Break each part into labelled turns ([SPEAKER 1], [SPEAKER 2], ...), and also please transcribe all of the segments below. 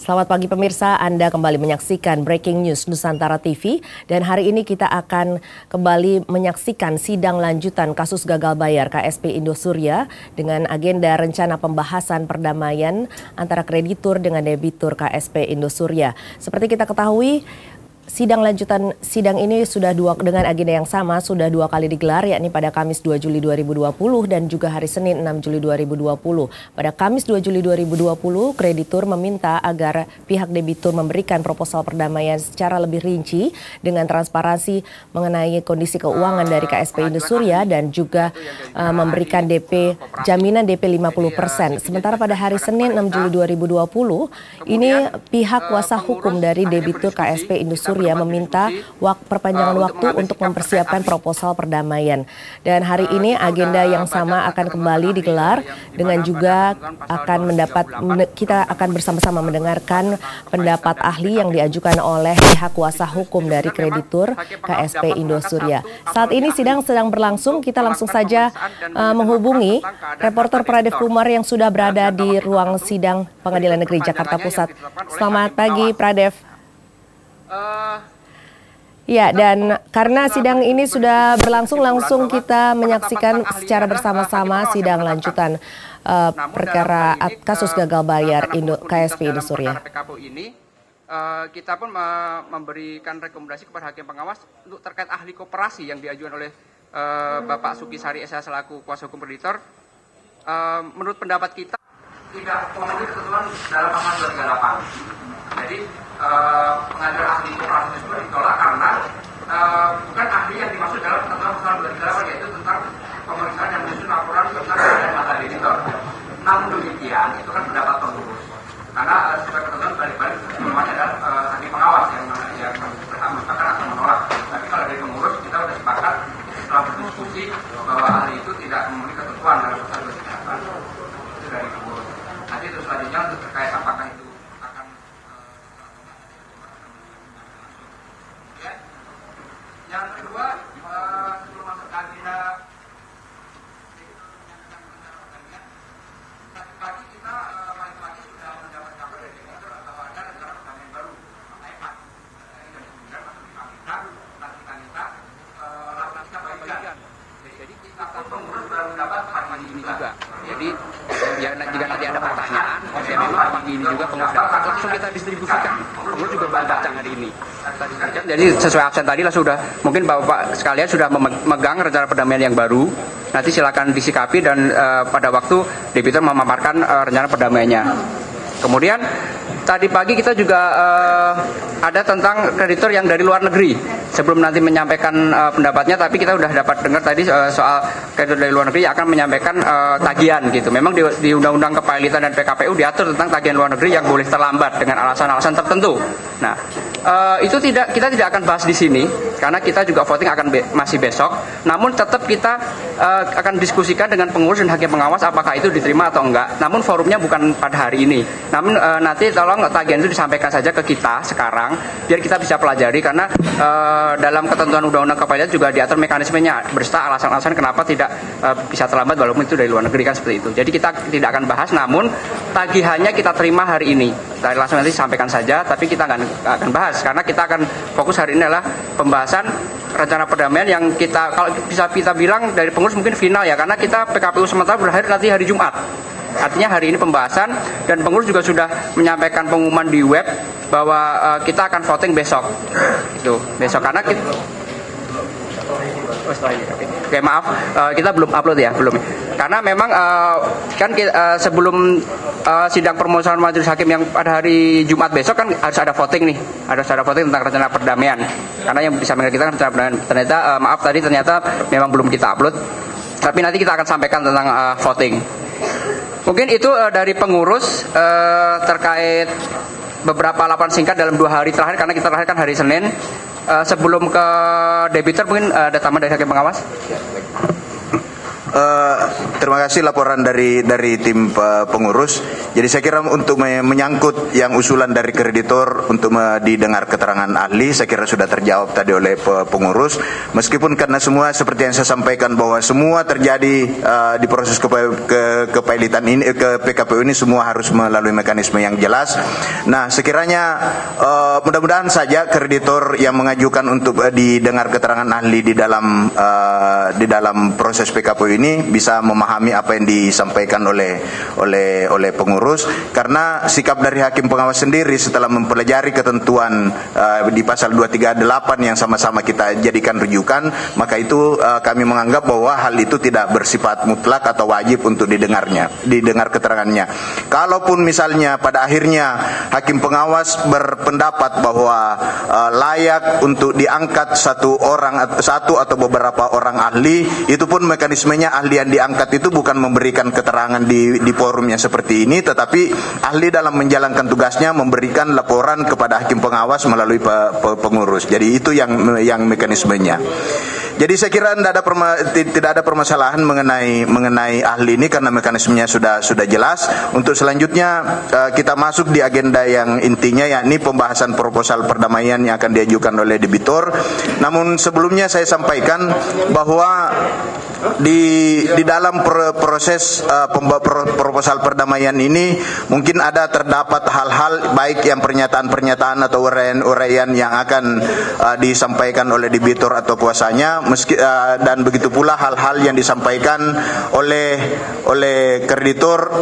[SPEAKER 1] Selamat pagi pemirsa, Anda kembali menyaksikan Breaking News Nusantara TV dan hari ini kita akan kembali menyaksikan sidang lanjutan kasus gagal bayar KSP Indosuria dengan agenda rencana pembahasan perdamaian antara kreditur dengan debitur KSP Indosuria. Seperti kita ketahui, sidang lanjutan sidang ini sudah dengan agenda yang sama sudah dua kali digelar, yakni pada Kamis 2 Juli 2020 dan juga hari Senin 6 Juli 2020. Pada Kamis 2 Juli 2020, kreditur meminta agar pihak debitur memberikan proposal perdamaian secara lebih rinci dengan transparansi mengenai kondisi keuangan dari KSP Indosuria dan juga memberikan jaminan DP 50%. Sementara pada hari Senin 6 Juli 2020, ini pihak kuasa hukum dari debitur KSP Indosuria meminta perpanjangan waktu untuk mempersiapkan proposal perdamaian. Dan hari ini agenda yang sama akan kembali digelar dengan juga kita akan bersama-sama mendengarkan pendapat ahli yang diajukan oleh pihak kuasa hukum dari kreditur KSP Indosuria. Saat ini sidang sedang berlangsung, kita langsung saja menghubungi reporter Pradef Kumar yang sudah berada di ruang sidang Pengadilan Negeri Jakarta Pusat. Selamat pagi, Pradef. Ya, dan karena sidang ini sudah berlangsung, langsung kita menyaksikan secara bersama-sama sidang lanjutan perkara kasus gagal bayar KSP Indosuria.
[SPEAKER 2] Kita pun memberikan rekomendasi kepada hakim pengawas untuk terkait ahli koperasi yang diajukan oleh Bapak Sukisari SH selaku kuasa hukum kreditor. Menurut pendapat kita tidak memenuhi ketentuan dalam pasal 238. Jadi pengadilan ahli koperasi tersebut ditolak karena bukan ahli yang dimaksud dalam ketentuan pasal 238, yaitu tentang pemeriksaan yang menyusun laporan tentang keadaan mata debitor. Namun demikian itu kan pendapat pengurus, karena sesuai ketentuan balik-balik semuanya adalah ahli pengawas yang berhak menetapkan atau menolak. Tapi kalau dari pengurus kita sudah sepakat setelah berdiskusi bahwa ahli itu tidak memenuhi ketentuan dalam pasal 238. Itu dari pengurus. Nanti itu selanjutnya untuk terkait apakah itu yang kedua, sebelum masuk ke agenda tadi pagi kita pagi-pagi sudah mendapat kabar dari kreditur bahwa ada rencana perdamaian baru, makanya Pak dan kemudian masuk di kita lakukan bagian. Jadi kita pengurus baru mendapat pagi ini juga. Jadi ya, jika nanti ada pertanyaan, ya memang pagi ini juga pengurus dapat langsung kita distribusikan. Pengurus juga baca hari ini. Jadi sesuai absen tadi lah sudah, mungkin Bapak sekalian sudah memegang rencana perdamaian yang baru. Nanti silakan disikapi dan pada waktu debitur memaparkan rencana perdamaiannya. Kemudian tadi pagi kita juga ada tentang kreditur yang dari luar negeri. Sebelum nanti menyampaikan pendapatnya, tapi kita sudah dapat dengar tadi soal kreditur dari luar negeri yang akan menyampaikan tagihan gitu. Memang di Undang-Undang Kepailitan dan PKPU diatur tentang tagihan luar negeri yang boleh terlambat dengan alasan-alasan tertentu. Nah, itu kita tidak akan bahas di sini karena kita juga voting akan masih besok. Namun tetap kita akan diskusikan dengan pengurus dan hakim pengawas apakah itu diterima atau enggak. Namun forumnya bukan pada hari ini. Namun nanti tolong tagihan itu disampaikan saja ke kita sekarang biar kita bisa pelajari, karena dalam ketentuan Undang-Undang Kepailitan juga diatur mekanismenya berserta alasan-alasan kenapa tidak bisa terlambat walaupun itu dari luar negeri kan seperti itu. Jadi kita tidak akan bahas, namun tagihannya kita terima hari ini. Langsung nanti sampaikan saja, tapi kita akan bahas karena kita akan fokus hari ini adalah pembahasan rencana perdamaian yang kalau bisa kita bilang dari pengurus mungkin final ya, karena kita PKPU sementara berakhir nanti hari Jumat. Artinya hari ini pembahasan dan pengurus juga sudah menyampaikan pengumuman di web bahwa kita akan voting besok. Itu besok karena kita Oke, maaf, kita belum upload ya, belum. Karena memang sebelum sidang permohonan majelis hakim yang pada hari Jumat besok kan harus ada voting nih, harus ada voting tentang rencana perdamaian. Karena yang bisa kita rencana perdamaian ternyata memang belum kita upload. Tapi nanti kita akan sampaikan tentang voting. Mungkin itu dari pengurus terkait beberapa laporan singkat dalam 2 hari terakhir, karena kita terakhir kan hari Senin. Sebelum ke debitur mungkin ada tambahan dari hakim pengawas.
[SPEAKER 3] Terima kasih laporan dari tim pengurus. Jadi saya kira untuk menyangkut yang usulan dari kreditor untuk didengar keterangan ahli, saya kira sudah terjawab tadi oleh pengurus. Meskipun karena semua seperti yang saya sampaikan bahwa semua terjadi di proses kepailitan ini, ke PKPU ini semua harus melalui mekanisme yang jelas. Nah, sekiranya mudah-mudahan saja kreditor yang mengajukan untuk didengar keterangan ahli di dalam proses PKPU ini bisa memahami apa yang disampaikan oleh pengurus, karena sikap dari hakim pengawas sendiri setelah mempelajari ketentuan di pasal 238 yang sama-sama kita jadikan rujukan, maka itu kami menganggap bahwa hal itu tidak bersifat mutlak atau wajib untuk didengar keterangannya. Kalaupun misalnya pada akhirnya hakim pengawas berpendapat bahwa layak untuk diangkat satu atau beberapa orang ahli, itu pun mekanismenya ahli yang diangkat itu bukan memberikan keterangan di forum yang seperti ini, tetapi ahli dalam menjalankan tugasnya memberikan laporan kepada hakim pengawas melalui pengurus. Jadi itu yang mekanismenya. Jadi saya kira tidak ada permasalahan mengenai ahli ini karena mekanismenya sudah jelas. Untuk selanjutnya kita masuk di agenda yang intinya, yakni pembahasan proposal perdamaian yang akan diajukan oleh debitur. Namun sebelumnya saya sampaikan bahwa di dalam proses proposal perdamaian ini mungkin terdapat hal-hal baik yang pernyataan-pernyataan atau uraian yang akan disampaikan oleh debitur atau kuasanya, dan begitu pula hal-hal yang disampaikan oleh kreditor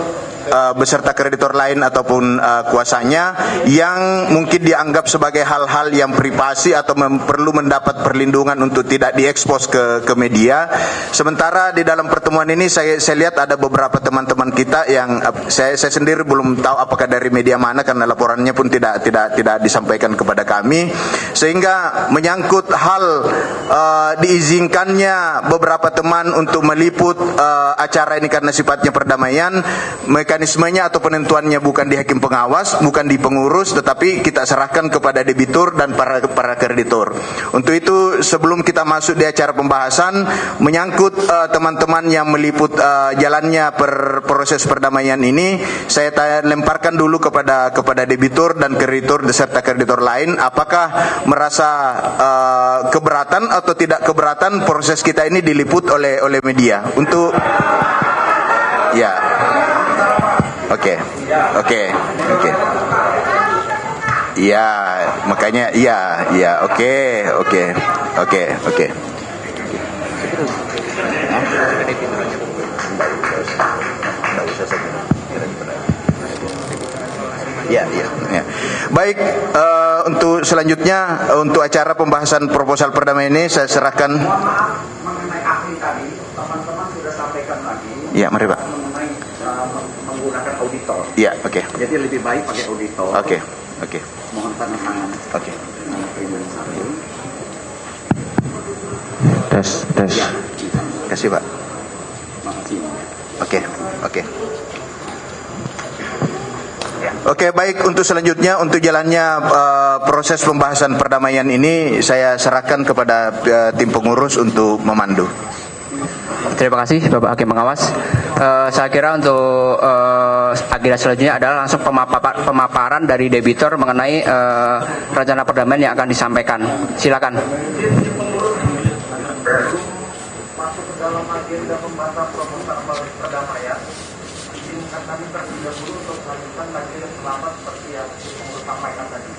[SPEAKER 3] beserta kreditor lain ataupun kuasanya yang mungkin dianggap sebagai hal-hal yang privasi atau perlu mendapat perlindungan untuk tidak diekspos ke media. Sementara di dalam pertemuan ini saya lihat ada beberapa teman-teman kita yang saya sendiri belum tahu apakah dari media mana karena laporannya pun tidak disampaikan kepada kami, sehingga menyangkut hal diizinkannya beberapa teman untuk meliput acara ini karena sifatnya perdamaian. Mekanismenya atau penentuannya bukan di hakim pengawas, bukan di pengurus, tetapi kita serahkan kepada debitur dan para kreditor. Untuk itu sebelum kita masuk di acara pembahasan menyangkut teman-teman yang meliput jalannya proses perdamaian ini, saya lemparkan dulu kepada debitur dan kreditor beserta kreditor lain, apakah merasa keberatan atau tidak keberatan proses kita ini diliput oleh media. Untuk ya. Oke. Iya, makanya iya, oke. Ya. Baik, untuk selanjutnya untuk acara pembahasan proposal perdamaian ini saya serahkan. Mengenai ahli tadi, teman-teman sudah sampaikan lagi. Ya, mari Pak. Menggunakan auditor. Iya, oke. Jadi lebih baik pakai auditor. Oke. Mohon tanda tangan. Oke. Tes. Ya. Kasih Pak. Makasih. Oke. Oke, baik, untuk selanjutnya untuk jalannya proses pembahasan perdamaian ini saya serahkan kepada tim pengurus untuk memandu.
[SPEAKER 2] Terima kasih Bapak Hakim Pengawas. Saya kira untuk agenda selanjutnya adalah langsung pemaparan dari debitur mengenai rencana perdamaian yang akan disampaikan. Silakan. Masuk ke dalam agenda pembahasan proposal perdamaian. Izinkan kami terlebih dahulu untuk melanjutkan lagi selama seperti yang pengurus sampaikan tadi.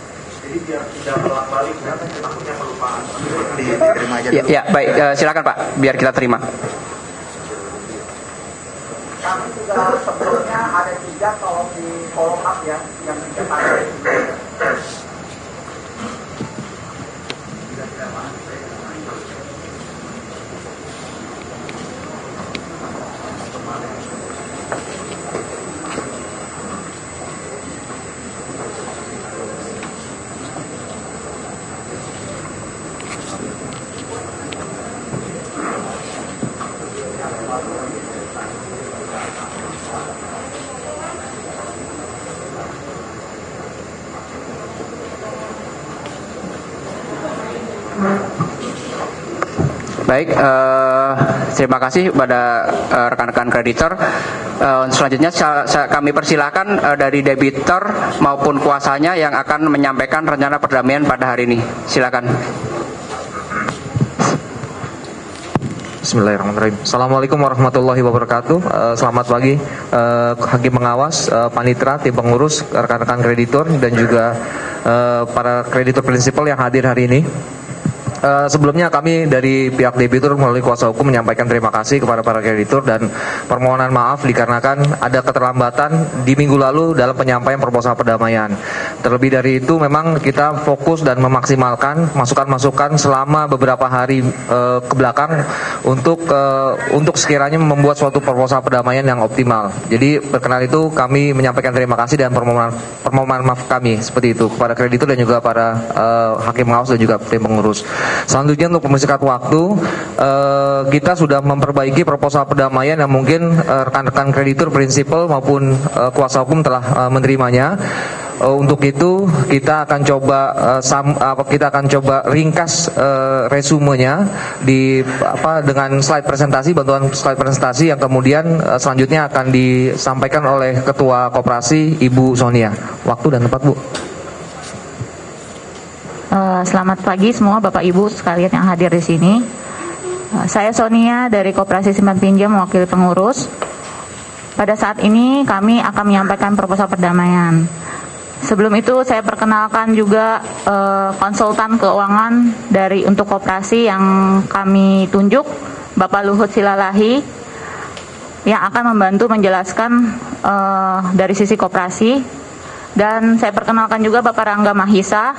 [SPEAKER 2] Jadi biar tidak bolak-balik dan takutnya kelupaan. Diterima aja dulu. Ya, baik. Silakan Pak, biar kita terima. Kami sudah sebelumnya ada 3 kalau di follow up ya, yang 3 kali. Baik, terima kasih kepada rekan-rekan kreditor. Selanjutnya kami persilahkan dari debitor maupun kuasanya yang akan menyampaikan rencana perdamaian pada hari ini. Silakan.
[SPEAKER 4] Bismillahirrahmanirrahim. Assalamualaikum warahmatullahi wabarakatuh. Selamat pagi hakim pengawas, panitera, tim pengurus, rekan-rekan kreditor dan juga para kreditor prinsipal yang hadir hari ini. Sebelumnya kami dari pihak debitur melalui kuasa hukum menyampaikan terima kasih kepada para kreditur dan permohonan maaf dikarenakan ada keterlambatan di minggu lalu dalam penyampaian proposal perdamaian. Terlebih dari itu memang kita fokus dan memaksimalkan masukan-masukan selama beberapa hari ke belakang untuk sekiranya membuat suatu proposal perdamaian yang optimal. Jadi berkenan itu kami menyampaikan terima kasih dan permohonan maaf kami seperti itu kepada kreditur dan juga para hakim pengawas dan juga tim pengurus. Selanjutnya untuk mempersingkat waktu, kita sudah memperbaiki proposal perdamaian yang mungkin rekan-rekan kreditur prinsipal maupun kuasa hukum telah menerimanya. Untuk itu kita akan coba ringkas resumenya dengan slide presentasi, bantuan slide presentasi yang kemudian selanjutnya akan disampaikan oleh Ketua Koperasi Ibu Sonia. Waktu dan tempat, Bu.
[SPEAKER 5] Selamat pagi semua Bapak Ibu sekalian yang hadir di sini. Saya Sonia dari Koperasi Simpan Pinjam mewakili pengurus. Pada saat ini kami akan menyampaikan proposal perdamaian. Sebelum itu saya perkenalkan juga konsultan keuangan untuk koperasi yang kami tunjuk, Bapak Luhut Silalahi, yang akan membantu menjelaskan dari sisi koperasi. Dan saya perkenalkan juga Bapak Rangga Mahisa.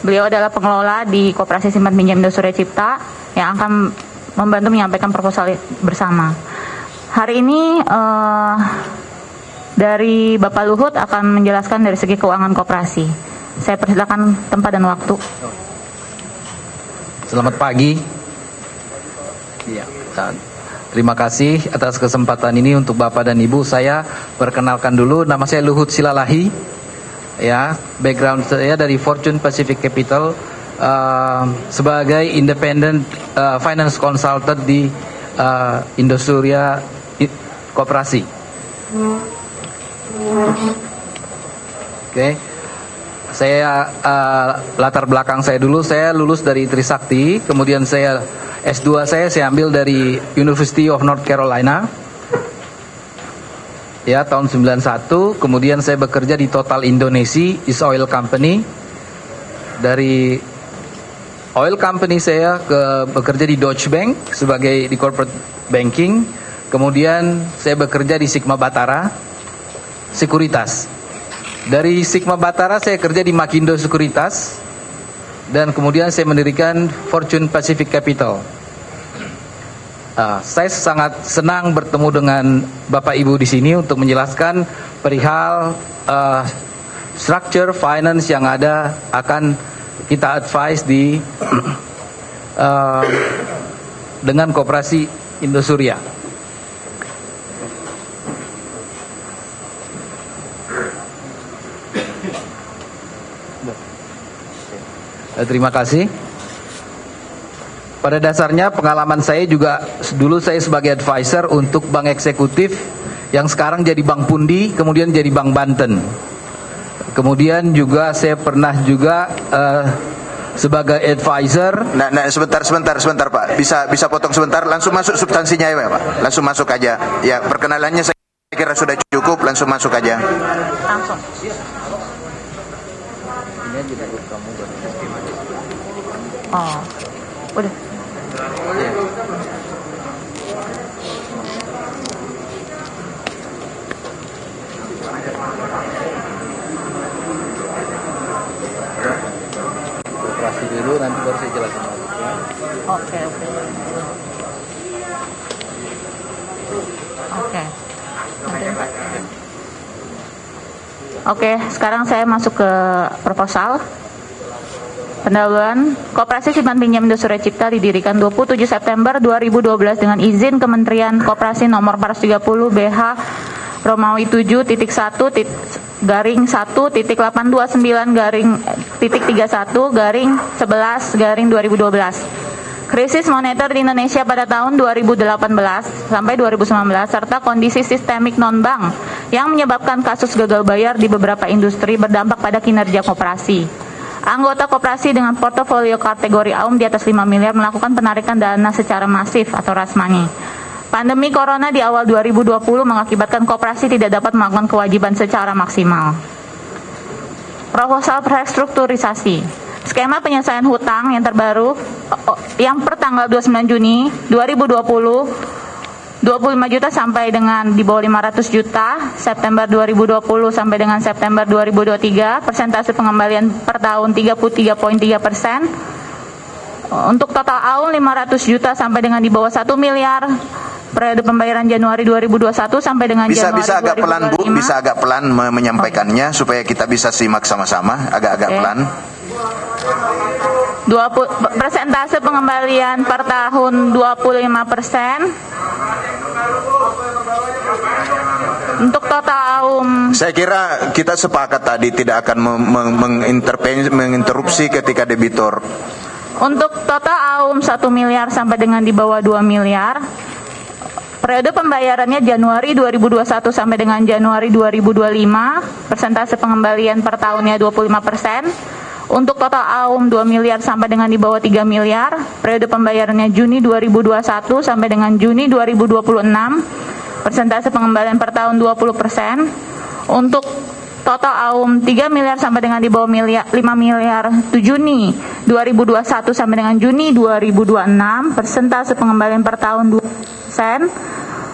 [SPEAKER 5] Beliau adalah pengelola di Koperasi Simpan Pinjam Indosurya Cipta yang akan membantu menyampaikan proposal bersama. Hari ini dari Bapak Luhut akan menjelaskan dari segi keuangan koperasi. Saya persilakan tempat dan waktu.
[SPEAKER 6] Selamat pagi. Ya, terima kasih atas kesempatan ini untuk Bapak dan Ibu. Saya perkenalkan dulu, nama saya Luhut Silalahi. Ya, background saya dari Fortune Pacific Capital sebagai independent finance consultant di Indosurya Koperasi. Oke. Saya latar belakang saya dulu, saya lulus dari Trisakti, kemudian saya S2 saya ambil dari University of North Carolina. Ya, tahun 91, kemudian saya bekerja di Total Indonesia East Oil Company. Dari oil company saya bekerja di Deutsche Bank sebagai di corporate banking. Kemudian saya bekerja di Sigma Batara Sekuritas. Dari Sigma Batara saya kerja di Makindo Sekuritas. Dan kemudian saya mendirikan Fortune Pacific Capital. Saya sangat senang bertemu dengan Bapak Ibu di sini untuk menjelaskan perihal structure finance yang ada akan kita advise dengan Koperasi Indosurya. Terima kasih. Pada dasarnya pengalaman saya juga dulu saya sebagai advisor untuk bank eksekutif yang sekarang jadi Bank Pundi, kemudian jadi Bank Banten. Kemudian juga saya pernah juga sebagai advisor.
[SPEAKER 3] Nah, sebentar Pak. Bisa potong sebentar, langsung masuk substansinya ya Pak. Langsung masuk aja. Ya, perkenalannya saya kira sudah cukup, langsung masuk aja.
[SPEAKER 5] Langsung. Oh, udah.
[SPEAKER 6] Koperasi dulu, nanti baru saya jelaskan.
[SPEAKER 5] Oke. Oke, sekarang saya masuk ke proposal. Pendahuluan, Koperasi Simpan Pinjam Indosurya Cipta didirikan 27 September 2012 dengan izin Kementerian Koperasi nomor 430 BH Romawi 7.1 garing 1.829 garing titik 31 garing 11 garing 2012. krisis moneter di Indonesia pada tahun 2018 sampai 2019, serta kondisi sistemik non-bank yang menyebabkan kasus gagal bayar di beberapa industri berdampak pada kinerja koperasi. Anggota koperasi dengan portofolio kategori AUM di atas 5 miliar melakukan penarikan dana secara masif atau rush money. Pandemi corona di awal 2020 mengakibatkan koperasi tidak dapat melakukan kewajiban secara maksimal. Proposal restrukturisasi. Skema penyelesaian hutang yang terbaru yang per tanggal 29 Juni 2020 25 juta sampai dengan di bawah 500 juta, September 2020 sampai dengan September 2023, persentase pengembalian per tahun 33.3%. Untuk total AUM 500 juta sampai dengan di bawah 1 miliar. Periode pembayaran Januari 2021 sampai dengan Januari 2025.
[SPEAKER 3] Bisa agak pelan Bu, bisa agak pelan menyampaikannya supaya kita bisa simak sama-sama, agak-agak pelan.
[SPEAKER 5] Persentase pengembalian per tahun 25%. Untuk total AUM,
[SPEAKER 3] saya kira kita sepakat tadi tidak akan menginterupsi ketika debitor.
[SPEAKER 5] Untuk total AUM 1 miliar sampai dengan di bawah 2 miliar. Periode pembayarannya Januari 2021 sampai dengan Januari 2025, persentase pengembalian per tahunnya 25%. Untuk total AUM 2 miliar sampai dengan di bawah 3 miliar, periode pembayarannya Juni 2021 sampai dengan Juni 2026, persentase pengembalian per tahun 20%. Untuk total AUM 3 miliar sampai dengan di bawah 5 miliar Juni 2021 sampai dengan Juni 2026, persentase pengembalian per tahun 2%.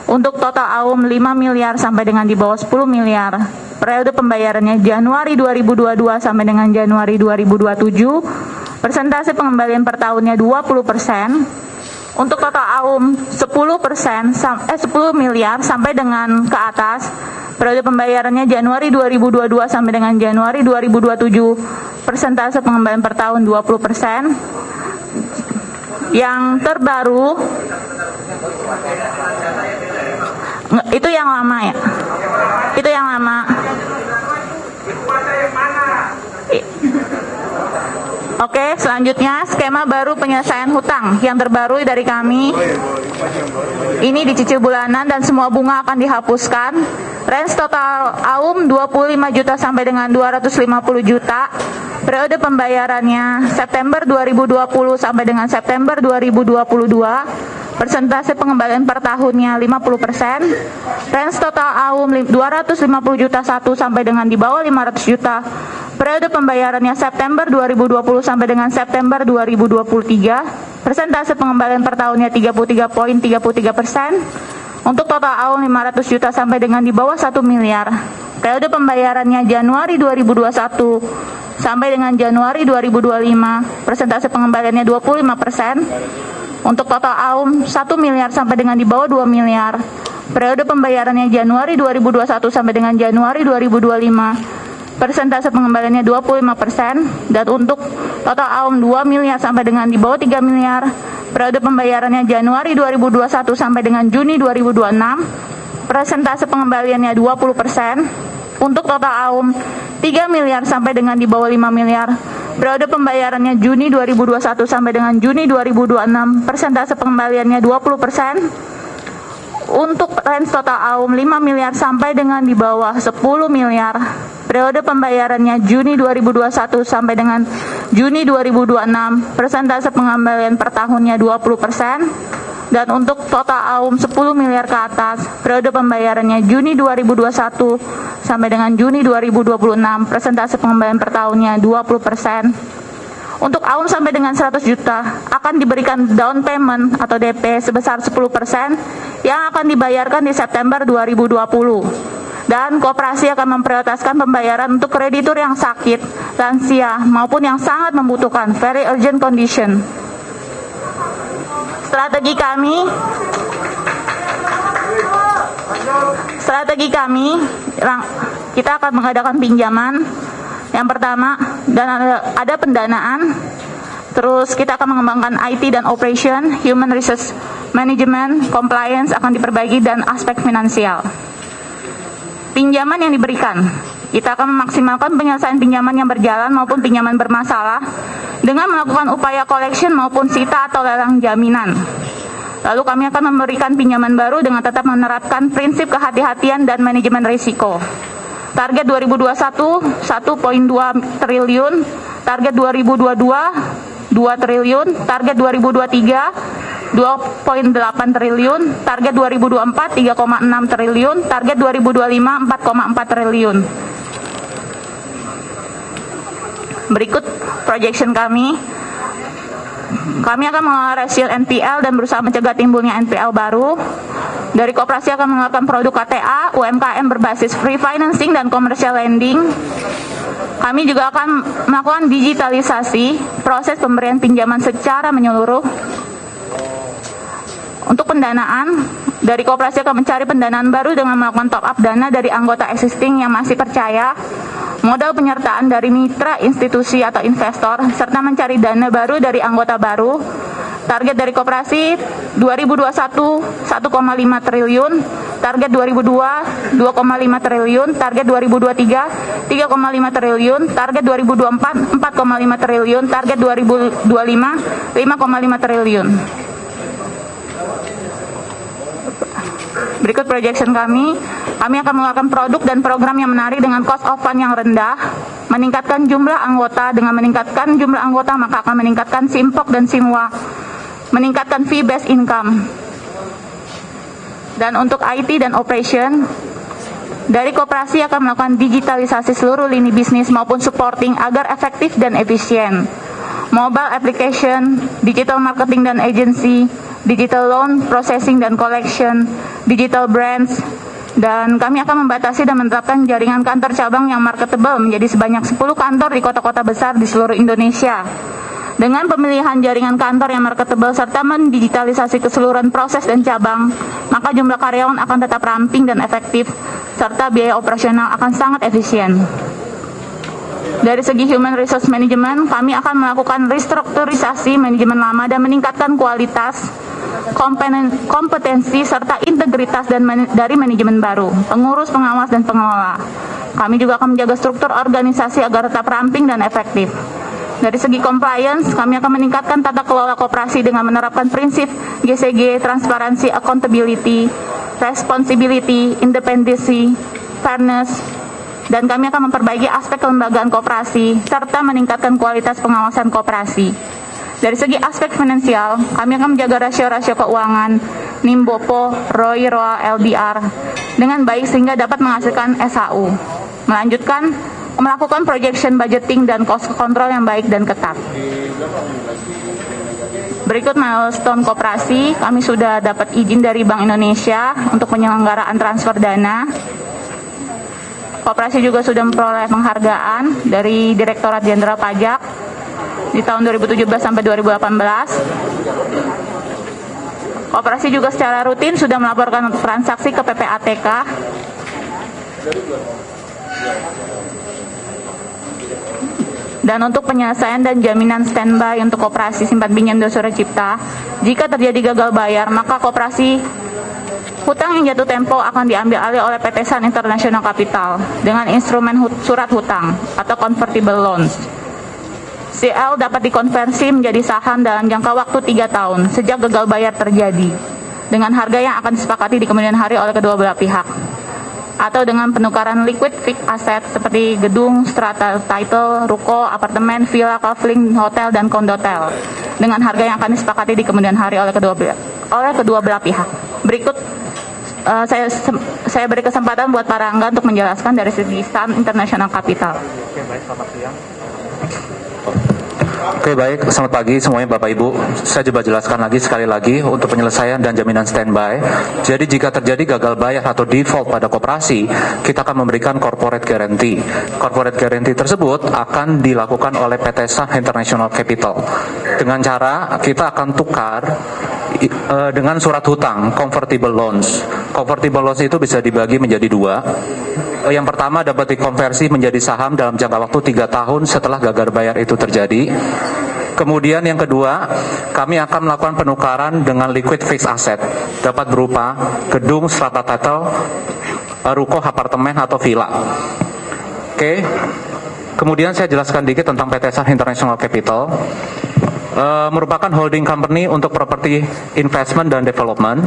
[SPEAKER 5] Untuk total AUM 5 miliar sampai dengan di bawah 10 miliar, periode pembayarannya Januari 2022 sampai dengan Januari 2027, persentase pengembalian per tahunnya 20%. Untuk total AUM 10 miliar sampai dengan ke atas, periode pembayarannya Januari 2022 sampai dengan Januari 2027, persentase pengembalian per tahun 20%. Yang terbaru itu yang lama ya. Itu yang lama. Oke, selanjutnya skema baru penyelesaian hutang yang terbaru dari kami. Ini dicicil bulanan dan semua bunga akan dihapuskan. Range total AUM 25 juta sampai dengan 250 juta. Periode pembayarannya September 2020 sampai dengan September 2022. Persentase pengembalian per tahunnya 50%. Range total AUM 250 juta 1 sampai dengan di bawah 500 juta. Periode pembayarannya September 2020 sampai dengan September 2023. Persentase pengembalian per tahunnya 33.33%. Untuk total AUM 500 juta sampai dengan di bawah 1 miliar. Periode pembayarannya Januari 2021 sampai dengan Januari 2025. Persentase pengembaliannya 25%. Untuk total AUM 1 miliar sampai dengan di bawah 2 miliar. Periode pembayarannya Januari 2021 sampai dengan Januari 2025. Persentase pengembaliannya 25%. Dan untuk total AUM 2 miliar sampai dengan di bawah 3 miliar. Periode pembayarannya Januari 2021 sampai dengan Juni 2026. Persentase pengembaliannya 20%. Untuk total AUM 3 miliar sampai dengan di bawah 5 miliar. Periode pembayarannya Juni 2021 sampai dengan Juni 2026. Persentase pengembaliannya 20%. Untuk range total AUM 5 miliar sampai dengan di bawah 10 miliar. Periode pembayarannya Juni 2021 sampai dengan Juni 2026. Persentase pengembalian per tahunnya 20%. Dan untuk total AUM 10 miliar ke atas, periode pembayarannya Juni 2021 sampai dengan Juni 2026, persentase pengembalian per tahunnya 20%. Untuk AUM sampai dengan 100 juta akan diberikan down payment atau DP sebesar 10% yang akan dibayarkan di September 2020. Dan koperasi akan memprioritaskan pembayaran untuk kreditur yang sakit, lansia, maupun yang sangat membutuhkan very urgent condition. Strategi kami, kita akan mengadakan pinjaman. Yang pertama, dan ada pendanaan. Terus kita akan mengembangkan IT dan operation, human resource management, compliance akan diperbaiki, dan aspek finansial. Pinjaman yang diberikan, kita akan memaksimalkan penyelesaian pinjaman yang berjalan maupun pinjaman bermasalah dengan melakukan upaya collection maupun sita atau lelang jaminan. Lalu kami akan memberikan pinjaman baru dengan tetap menerapkan prinsip kehati-hatian dan manajemen risiko. Target 2021 1,2 triliun, target 2022 2 triliun, target 2023 2,8 triliun, target 2024 3,6 triliun, target 2025 4,4 triliun. Berikut projection kami. Kami akan mengelola rasio NPL dan berusaha mencegah timbulnya NPL baru. Dari koperasi akan mengeluarkan produk KTA, UMKM berbasis free financing dan commercial lending. Kami juga akan melakukan digitalisasi proses pemberian pinjaman secara menyeluruh. Untuk pendanaan, dari koperasi akan mencari pendanaan baru dengan melakukan top up dana dari anggota existing yang masih percaya, modal penyertaan dari mitra institusi atau investor, serta mencari dana baru dari anggota baru. Target dari koperasi 2021 1,5 triliun, target 2002 2,5 triliun, target 2023 3,5 triliun, target 2024 4,5 triliun, target 2025 5,5 triliun. Berikut projection kami akan mengeluarkan produk dan program yang menarik dengan cost of fund yang rendah, meningkatkan jumlah anggota. Dengan meningkatkan jumlah anggota maka akan meningkatkan simpok dan simwa, meningkatkan fee based income. Dan untuk IT dan operation, dari koperasi akan melakukan digitalisasi seluruh lini bisnis maupun supporting agar efektif dan efisien. Mobile application, digital marketing dan agency, digital loan processing dan collection, digital brands, dan kami akan membatasi dan menerapkan jaringan kantor cabang yang marketable menjadi sebanyak 10 kantor di kota-kota besar di seluruh Indonesia. Dengan pemilihan jaringan kantor yang marketable serta mendigitalisasi keseluruhan proses dan cabang, maka jumlah karyawan akan tetap ramping dan efektif, serta biaya operasional akan sangat efisien. Dari segi human resource management, kami akan melakukan restrukturisasi manajemen lama dan meningkatkan kualitas, kompetensi, serta integritas dari manajemen baru, pengurus, pengawas, dan pengelola. Kami juga akan menjaga struktur organisasi agar tetap ramping dan efektif. Dari segi compliance, kami akan meningkatkan tata kelola koperasi dengan menerapkan prinsip GCG, transparansi, accountability, responsibility, independency, fairness, dan kami akan memperbaiki aspek kelembagaan koperasi serta meningkatkan kualitas pengawasan koperasi. Dari segi aspek finansial, kami akan menjaga rasio-rasio keuangan, NIM BOPO, ROI, ROA, LDR dengan baik sehingga dapat menghasilkan SHU. Melanjutkan, melakukan projection budgeting dan cost control yang baik dan ketat. Berikut milestone koperasi, kami sudah dapat izin dari Bank Indonesia untuk penyelenggaraan transfer dana. Koperasi juga sudah memperoleh penghargaan dari Direktorat Jenderal Pajak di tahun 2017 sampai 2018. Koperasi juga secara rutin sudah melaporkan untuk transaksi ke PPATK. Dan untuk penyelesaian dan jaminan standby untuk koperasi simpan pinjam Indosuria Cipta, jika terjadi gagal bayar, maka koperasi hutang yang jatuh tempo akan diambil alih oleh PT Sun International Capital dengan instrumen surat hutang atau convertible loans. CL dapat dikonversi menjadi saham dalam jangka waktu 3 tahun sejak gagal bayar terjadi dengan harga yang akan disepakati di kemudian hari oleh kedua belah pihak, atau dengan penukaran liquid fixed asset seperti gedung, strata title, ruko, apartemen, villa, kafling, hotel, dan kondotel dengan harga yang akan disepakati di kemudian hari oleh kedua belah pihak. Berikut saya beri kesempatan buat para angga untuk menjelaskan dari segi Sun International Capital.
[SPEAKER 4] Oke, baik, selamat siang. Oke, baik, selamat pagi semuanya Bapak Ibu. Saya coba jelaskan lagi sekali lagi untuk penyelesaian dan jaminan standby. Jadi jika terjadi gagal bayar atau default pada koperasi, kita akan memberikan corporate guarantee. Corporate guarantee tersebut akan dilakukan oleh PT Sun International Capital. Dengan cara kita akan tukar dengan surat hutang, convertible loans. Convertible loans itu bisa dibagi menjadi 2. Yang pertama dapat dikonversi menjadi saham dalam jangka waktu 3 tahun setelah gagal bayar itu terjadi. Kemudian yang kedua, kami akan melakukan penukaran dengan liquid fixed asset. Dapat berupa gedung, strata title, ruko, apartemen, atau villa.
[SPEAKER 7] Oke. Kemudian saya jelaskan dikit tentang PT San International Capital. Merupakan holding company untuk property investment dan development.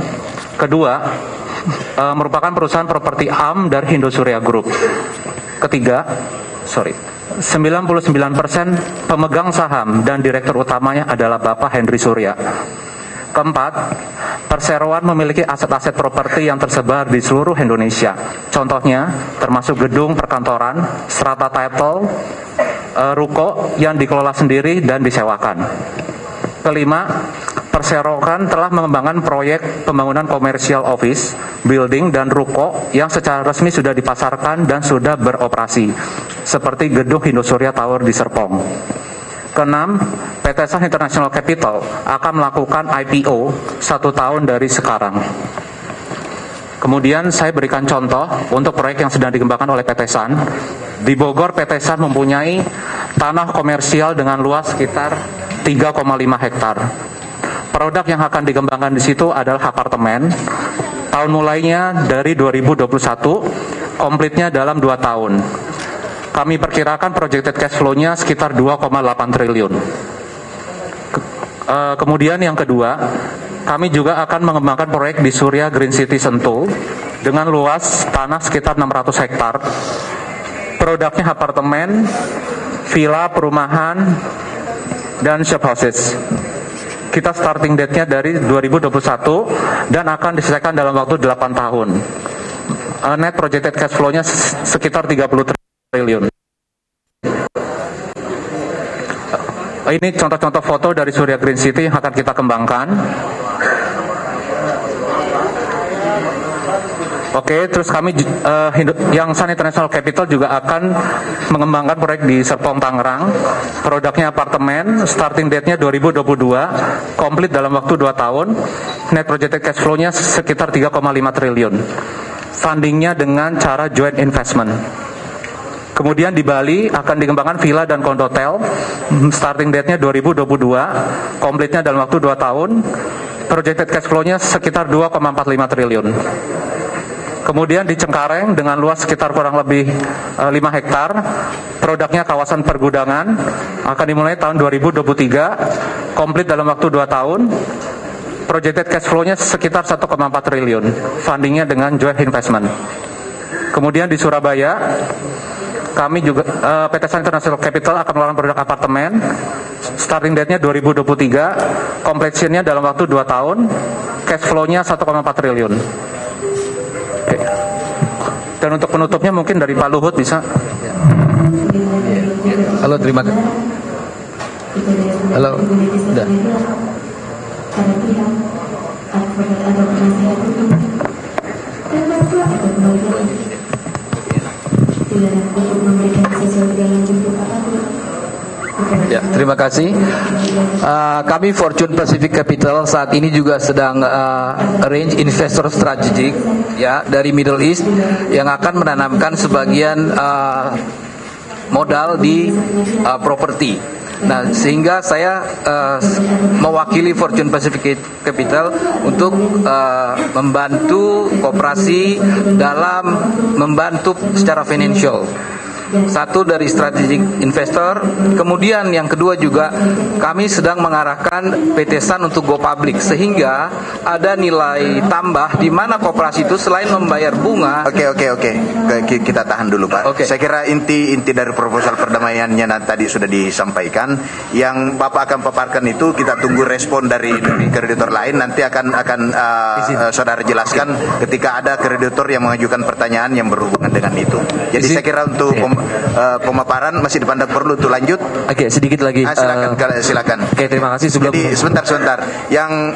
[SPEAKER 7] Kedua, merupakan perusahaan properti ARM dari Indosuria Group. Ketiga, 99% pemegang saham dan direktur utamanya adalah Bapak Henry Surya. Keempat, perseroan memiliki aset-aset properti yang tersebar di seluruh Indonesia. Contohnya, termasuk gedung perkantoran, strata title, ruko yang dikelola sendiri dan disewakan. Kelima, perseroan telah mengembangkan proyek pembangunan komersial office, building, dan ruko yang secara resmi sudah dipasarkan dan sudah beroperasi, seperti gedung Indosuria Tower di Serpong. Keenam, PT San International Capital akan melakukan IPO 1 tahun dari sekarang. Kemudian saya berikan contoh untuk proyek yang sedang dikembangkan oleh PT San. Di Bogor, PT San mempunyai tanah komersial dengan luas sekitar 3,5 hektar. Produk yang akan dikembangkan di situ adalah apartemen. Tahun mulainya dari 2021, komplitnya dalam 2 tahun. Kami perkirakan projected cash flow-nya sekitar 2,8 triliun. Kemudian yang kedua, kami juga akan mengembangkan proyek di Surya Green City Sentul dengan luas tanah sekitar 600 hektar. Produknya apartemen, villa, perumahan, dan shop houses. Kita starting date-nya dari 2021 dan akan diselesaikan dalam waktu 8 tahun. Net projected cash flow-nya sekitar 30 triliun. Ini contoh-contoh foto dari Surya Green City yang akan kita kembangkan. Oke, terus kami yang San International Capital juga akan mengembangkan proyek di Serpong, Tangerang. Produknya apartemen, starting date-nya 2022, komplit dalam waktu 2 tahun. Net projected cash flow-nya sekitar 3,5 triliun. Fundingnya dengan cara joint investment. Kemudian di Bali akan dikembangkan villa dan kondotel, starting date-nya 2022, komplitnya dalam waktu 2 tahun, projected cash flow-nya sekitar 2,45 triliun. Kemudian di Cengkareng dengan luas sekitar kurang lebih 5 hektar, produknya kawasan pergudangan, akan dimulai tahun 2023, komplit dalam waktu 2 tahun, projected cash flow-nya sekitar 1,4 triliun, fundingnya dengan joint investment. Kemudian di Surabaya, kami juga PT San International Capital akan melakukan produk apartemen, starting date-nya 2023, completion-nya dalam waktu 2 tahun, cash flow-nya 1,4 triliun. Oke. Dan untuk penutupnya mungkin dari Pak Luhut bisa.
[SPEAKER 6] Halo, terima kasih. Halo, udah. Ya, terima kasih. Kami Fortune Pacific Capital saat ini juga sedang arrange investor strategik ya dari Middle East yang akan menanamkan sebagian modal di properti. Nah, sehingga saya mewakili Fortune Pacific Capital untuk membantu koperasi dalam membantu secara financial. Satu dari strategic investor, kemudian yang kedua juga kami sedang mengarahkan PT San untuk go public sehingga ada nilai tambah di mana koperasi itu selain membayar bunga.
[SPEAKER 3] Oke. Kita tahan dulu, Pak. Saya kira inti dari proposal perdamaiannya tadi sudah disampaikan. Yang Bapak akan paparkan itu kita tunggu respon dari kreditor lain. Nanti akan saudara jelaskan ketika ada kreditor yang mengajukan pertanyaan yang berhubungan dengan itu. Jadi saya kira untuk pemaparan masih dipandang perlu untuk lanjut.
[SPEAKER 4] Oke, sedikit lagi.
[SPEAKER 3] Silakan.
[SPEAKER 4] Oke, terima kasih.
[SPEAKER 3] Jadi sebentar.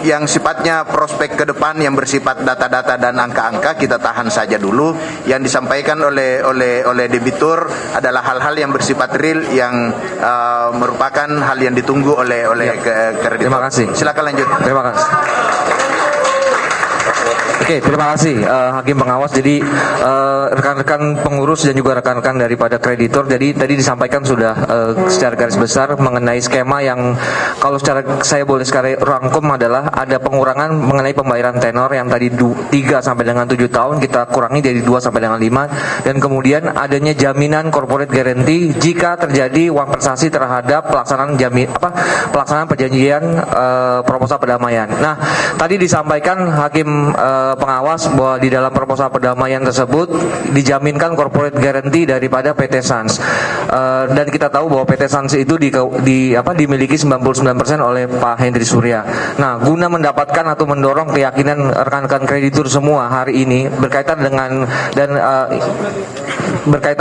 [SPEAKER 3] Yang sifatnya prospek ke depan yang bersifat data-data dan angka-angka kita tahan saja dulu. Yang disampaikan oleh debitur adalah hal-hal yang bersifat real yang merupakan hal yang ditunggu oleh kreditor.
[SPEAKER 4] Terima kasih.
[SPEAKER 3] Silakan lanjut.
[SPEAKER 4] Terima kasih. Oke, terima kasih Hakim Pengawas. Jadi rekan-rekan pengurus dan juga rekan-rekan daripada kreditor. Jadi tadi disampaikan sudah secara garis besar mengenai skema yang kalau secara saya boleh sekali rangkum adalah ada pengurangan mengenai pembayaran tenor yang tadi 3 sampai dengan 7 tahun kita kurangi dari 2 sampai dengan 5, dan kemudian adanya jaminan corporate guarantee jika terjadi uang prestasi terhadap pelaksanaan perjanjian proposal perdamaian. Nah, tadi disampaikan Hakim Pengawas bahwa di dalam proposal perdamaian tersebut dijaminkan corporate guarantee daripada PT Sans, dan kita tahu bahwa PT Sans itu dimiliki 99% oleh Pak Henry Surya. Nah, guna mendapatkan atau mendorong keyakinan rekan-rekan kreditur semua hari ini berkaitan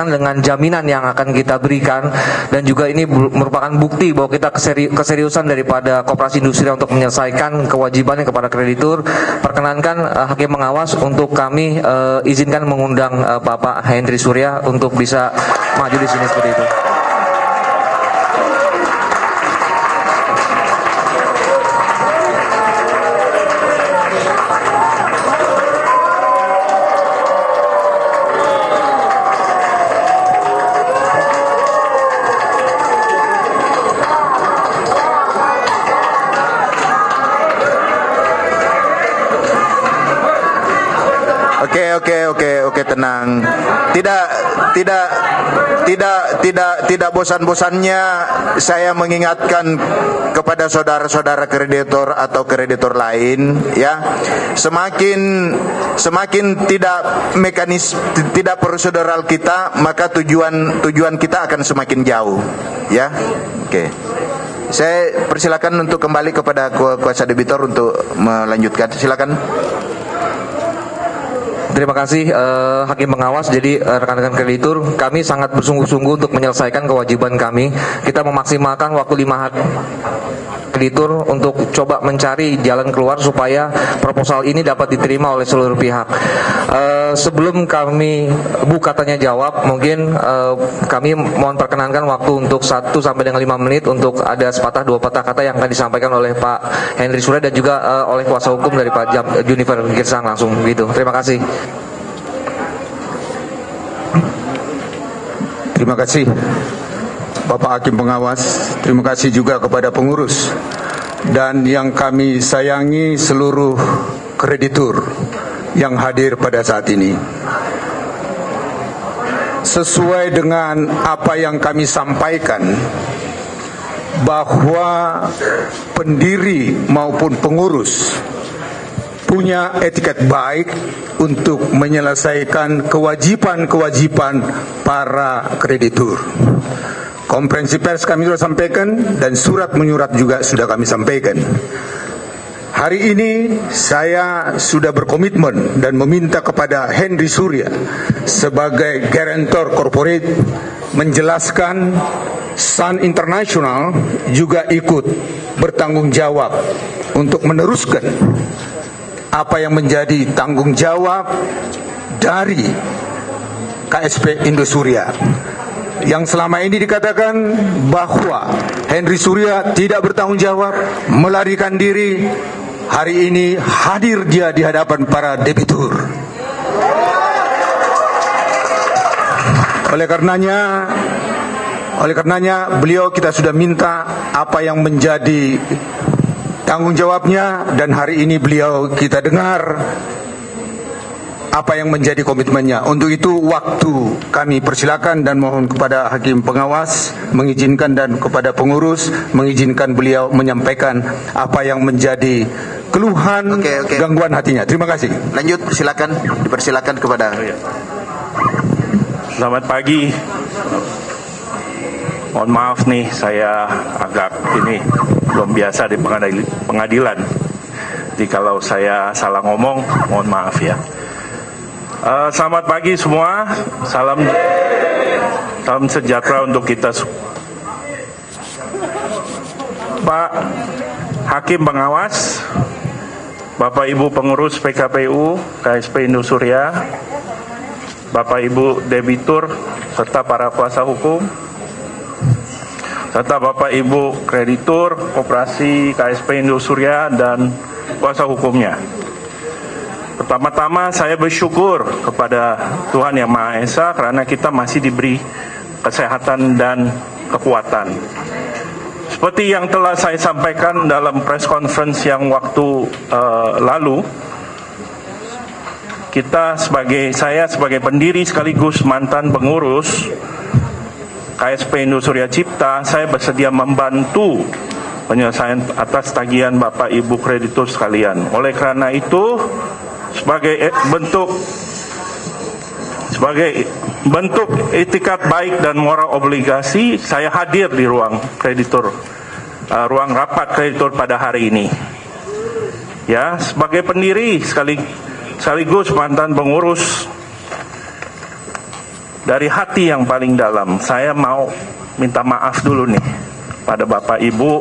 [SPEAKER 4] dengan jaminan yang akan kita berikan, dan juga ini merupakan bukti bahwa kita keseriusan daripada Koperasi Industri untuk menyelesaikan kewajibannya kepada kreditur. Perkenankan Hakim Pengawas untuk kami izinkan mengundang Bapak Henry Surya untuk bisa maju di sini seperti itu.
[SPEAKER 3] Oke, tenang. Tidak bosan-bosannya saya mengingatkan kepada saudara-saudara kreditor atau kreditor lain, ya. Semakin tidak prosedural kita, maka tujuan kita akan semakin jauh, ya. Oke. Saya persilakan untuk kembali kepada kuasa debitor untuk melanjutkan. Silakan.
[SPEAKER 4] Terima kasih Hakim Pengawas. Jadi rekan-rekan kreditur, kami sangat bersungguh-sungguh untuk menyelesaikan kewajiban kami. Kita memaksimalkan waktu 5 hari kreditur untuk coba mencari jalan keluar supaya proposal ini dapat diterima oleh seluruh pihak. Sebelum kami buka tanya jawab, mungkin kami mohon perkenankan waktu untuk 1 sampai dengan 5 menit untuk ada sepatah 2 patah kata yang akan disampaikan oleh Pak Henry Surya dan juga oleh kuasa hukum dari Pak Junifer Girsang langsung gitu. Terima kasih.
[SPEAKER 8] Terima kasih Bapak Hakim Pengawas. Terima kasih juga kepada pengurus dan yang kami sayangi seluruh kreditur yang hadir pada saat ini. Sesuai dengan apa yang kami sampaikan, bahwa pendiri maupun pengurus punya etiket baik untuk menyelesaikan kewajiban-kewajiban para kreditur. Konferensi pers kami sudah sampaikan dan surat menyurat juga sudah kami sampaikan. Hari ini saya sudah berkomitmen dan meminta kepada Henry Surya sebagai guarantor corporate menjelaskan Sun International juga ikut bertanggung jawab untuk meneruskan apa yang menjadi tanggung jawab dari KSP Indosuria. Yang selama ini dikatakan bahwa Henry Surya tidak bertanggung jawab, melarikan diri, hari ini hadir dia di hadapan para debitur. Oleh karenanya beliau kita sudah minta apa yang menjadi tanggung jawabnya, dan hari ini beliau kita dengar apa yang menjadi komitmennya. Untuk itu waktu kami persilakan dan mohon kepada Hakim Pengawas mengizinkan dan kepada pengurus mengizinkan beliau menyampaikan apa yang menjadi keluhan, gangguan hatinya. Terima kasih.
[SPEAKER 3] Lanjut, silakan, dipersilakan kepada.
[SPEAKER 9] Selamat pagi. Mohon maaf nih, saya agak belum biasa di pengadilan. Jadi kalau saya salah ngomong, mohon maaf ya. Selamat pagi semua, salam sejahtera untuk kita. Pak Hakim Pengawas, Bapak Ibu pengurus PKPU, KSP Indosuria, Bapak Ibu debitur, serta para kuasa hukum, serta Bapak Ibu kreditur, Koperasi KSP Indosuria dan kuasa hukumnya. Pertama-tama saya bersyukur kepada Tuhan Yang Maha Esa karena kita masih diberi kesehatan dan kekuatan. Seperti yang telah saya sampaikan dalam press conference yang waktu lalu, saya sebagai pendiri sekaligus mantan pengurus KSP Indosuria Cipta, saya bersedia membantu penyelesaian atas tagihan Bapak Ibu kreditur sekalian. Oleh karena itu, sebagai bentuk etikat baik dan moral obligasi, saya hadir di ruang rapat kreditur pada hari ini. Ya, sebagai pendiri sekaligus mantan pengurus, dari hati yang paling dalam, saya mau minta maaf dulu nih pada Bapak Ibu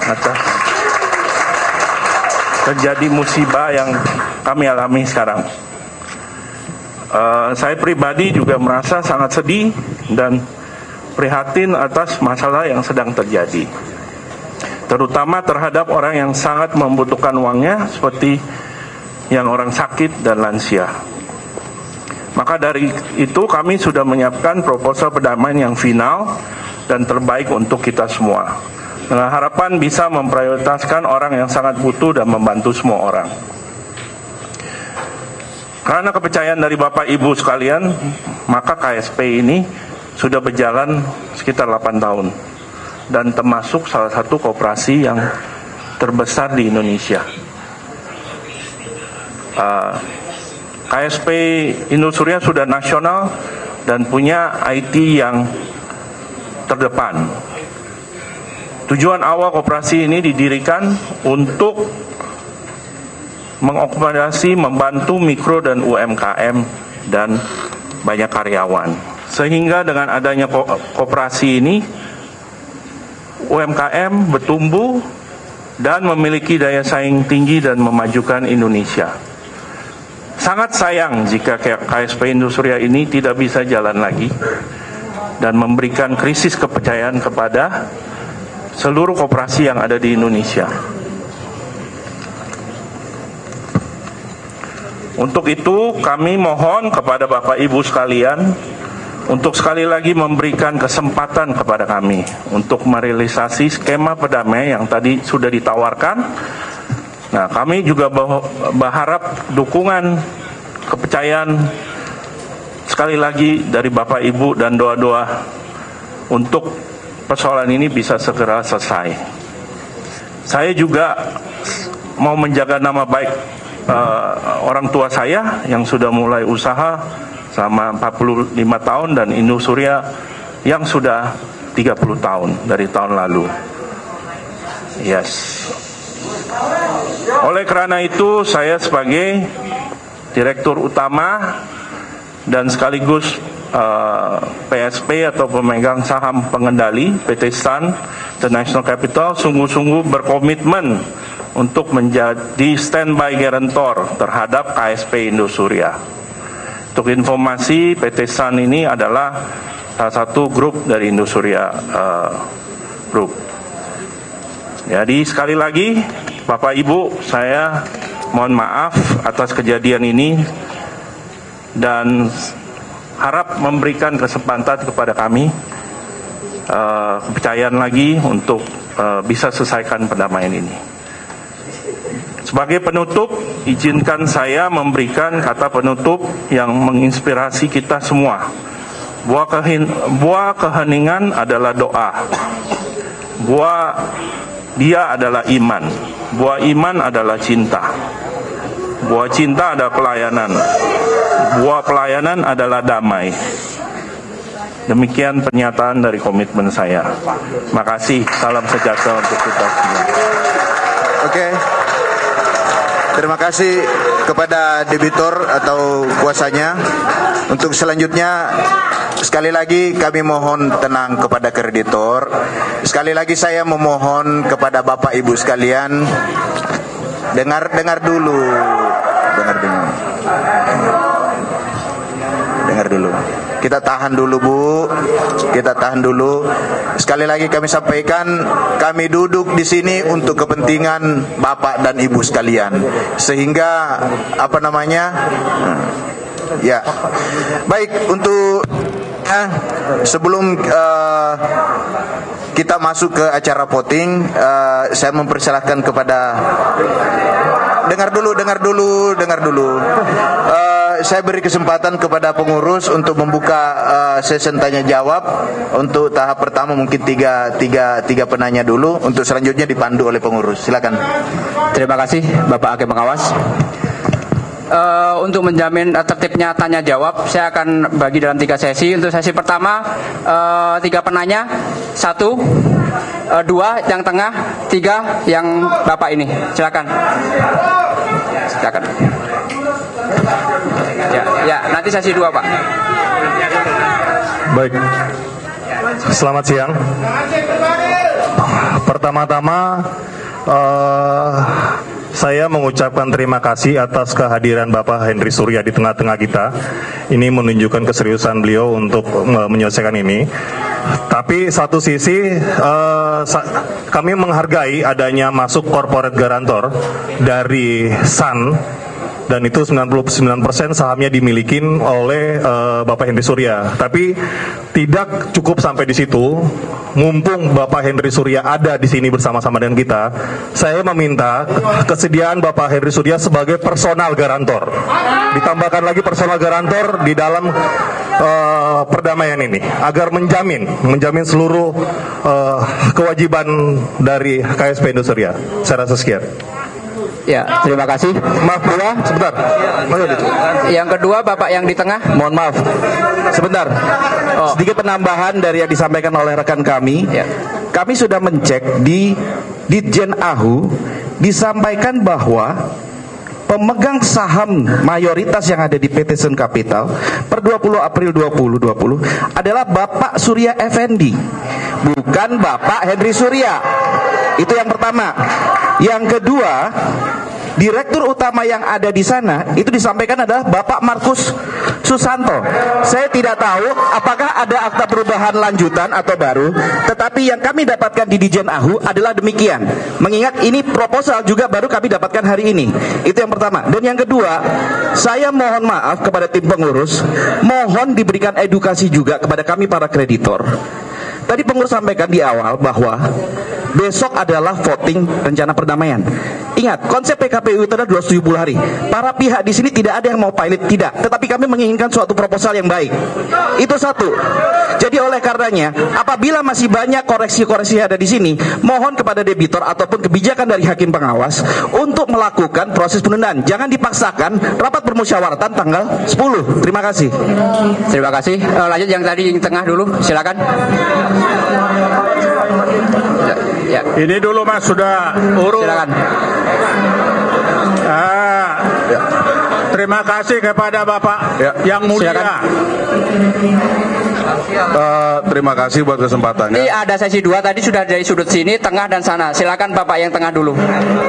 [SPEAKER 9] atas terjadi musibah yang kami alami sekarang. Saya pribadi juga merasa sangat sedih dan prihatin atas masalah yang sedang terjadi, terutama terhadap orang yang sangat membutuhkan uangnya seperti yang orang sakit dan lansia. Maka dari itu kami sudah menyiapkan proposal perdamaian yang final dan terbaik untuk kita semua, dengan harapan bisa memprioritaskan orang yang sangat butuh dan membantu semua orang. Karena kepercayaan dari Bapak Ibu sekalian, maka KSP ini sudah berjalan sekitar 8 tahun dan termasuk salah satu koperasi yang terbesar di Indonesia. KSP Indosuria sudah nasional dan punya IT yang terdepan. Tujuan awal koperasi ini didirikan untuk mengakomodasi, membantu mikro dan UMKM dan banyak karyawan. Sehingga dengan adanya koperasi ini, UMKM bertumbuh dan memiliki daya saing tinggi dan memajukan Indonesia. Sangat sayang jika KSP Indosuria ini tidak bisa jalan lagi dan memberikan krisis kepercayaan kepada seluruh koperasi yang ada di Indonesia. Untuk itu kami mohon kepada Bapak Ibu sekalian untuk sekali lagi memberikan kesempatan kepada kami untuk merealisasi skema perdamaian yang tadi sudah ditawarkan. Nah, kami juga berharap dukungan, kepercayaan sekali lagi dari Bapak Ibu dan doa-doa untuk persoalan ini bisa segera selesai. Saya juga mau menjaga nama baik orang tua saya yang sudah mulai usaha selama 45 tahun dan Indosuria yang sudah 30 tahun dari tahun lalu. Yes. Oleh karena itu, saya sebagai Direktur Utama dan sekaligus PSP atau pemegang saham pengendali PT Sun International Capital sungguh-sungguh berkomitmen untuk menjadi standby guarantor terhadap KSP Indosuria. Untuk informasi, PT Sun ini adalah salah satu grup dari Indosuria Group. Jadi sekali lagi, Bapak Ibu, saya mohon maaf atas kejadian ini dan harap memberikan kesempatan kepada kami kepercayaan lagi untuk bisa selesaikan perdamaian ini. Sebagai penutup, izinkan saya memberikan kata penutup yang menginspirasi kita semua. Buah keheningan adalah doa. Buah dia adalah iman. Buah iman adalah cinta. Buah cinta adalah pelayanan. Buah pelayanan adalah damai. Demikian pernyataan dari komitmen saya. Makasih. Salam sejahtera untuk kita semua.
[SPEAKER 3] Oke. Terima kasih kepada debitur atau kuasanya. Untuk selanjutnya, sekali lagi kami mohon tenang kepada kreditor. Sekali lagi saya memohon kepada Bapak Ibu sekalian, dengar dulu. dengar dulu. Kita tahan dulu, Bu. Kita tahan dulu. Sekali lagi kami sampaikan, kami duduk di sini untuk kepentingan Bapak dan Ibu sekalian. Sehingga ya. Baik, untuk sebelum kita masuk ke acara voting, saya mempersilahkan kepada dengar dulu. Saya beri kesempatan kepada pengurus untuk membuka sesi tanya jawab. Untuk tahap pertama mungkin tiga penanya dulu. Untuk selanjutnya dipandu oleh pengurus. Silakan.
[SPEAKER 2] Terima kasih Bapak Hakim Pengawas. Untuk menjamin tertibnya tanya jawab, saya akan bagi dalam 3 sesi. Untuk sesi pertama 3 penanya, 1, 2 yang tengah, 3 yang Bapak ini. Silakan. Ya, nanti sesi 2, Pak.
[SPEAKER 10] Baik. Selamat siang. Pertama-tama saya mengucapkan terima kasih atas kehadiran Bapak Henry Surya di tengah-tengah kita. Ini menunjukkan keseriusan beliau untuk menyelesaikan ini. Tapi satu sisi kami menghargai adanya masuk corporate guarantor dari SAN, dan itu 99% sahamnya dimiliki oleh Bapak Henry Surya. Tapi tidak cukup sampai di situ. Mumpung Bapak Henry Surya ada di sini bersama-sama dengan kita, saya meminta kesediaan Bapak Henry Surya sebagai personal garantor. Ditambahkan lagi personal garantor di dalam perdamaian ini, agar menjamin seluruh kewajiban dari KSP Indosurya. Saya rasa sekian.
[SPEAKER 2] Ya, terima kasih.
[SPEAKER 10] Maaf, sebentar.
[SPEAKER 2] Yang kedua, Bapak yang di tengah.
[SPEAKER 11] Mohon maaf, sebentar. Sedikit penambahan dari yang disampaikan oleh rekan kami.
[SPEAKER 2] Ya.
[SPEAKER 11] Kami sudah mencek di Ditjen AHU, disampaikan bahwa pemegang saham mayoritas yang ada di PT Sun Capital per 20 April 2020 adalah Bapak Surya Effendi, bukan Bapak Henry Surya. Itu yang pertama. Yang kedua, direktur utama yang ada di sana itu disampaikan adalah Bapak Markus Susanto. Saya tidak tahu apakah ada akta perubahan lanjutan atau baru, tetapi yang kami dapatkan di Ditjen AHU adalah demikian. Mengingat ini proposal juga baru kami dapatkan hari ini. Itu yang pertama. Dan yang kedua, saya mohon maaf kepada tim pengurus, mohon diberikan edukasi juga kepada kami para kreditor. Tadi pengurus sampaikan di awal bahwa besok adalah voting rencana perdamaian. Ingat, konsep PKPU itu adalah 270 hari. Para pihak di sini tidak ada yang mau pilot, tidak. Tetapi kami menginginkan suatu proposal yang baik. Itu satu. Jadi oleh karenanya, apabila masih banyak koreksi-koreksi yang ada di sini, mohon kepada debitor ataupun kebijakan dari hakim pengawas untuk melakukan proses penundaan. Jangan dipaksakan rapat permusyawaratan tanggal 10. Terima kasih.
[SPEAKER 2] Terima kasih. Lanjut yang tadi yang tengah dulu, silakan.
[SPEAKER 12] Ya. Ini dulu Mas, sudah urus.
[SPEAKER 2] Silakan.
[SPEAKER 12] Terima kasih kepada Bapak yang mulia.
[SPEAKER 10] Terima kasih buat kesempatannya.
[SPEAKER 2] Ini ada sesi 2 tadi sudah dari sudut sini, tengah dan sana. Silakan Bapak yang tengah dulu.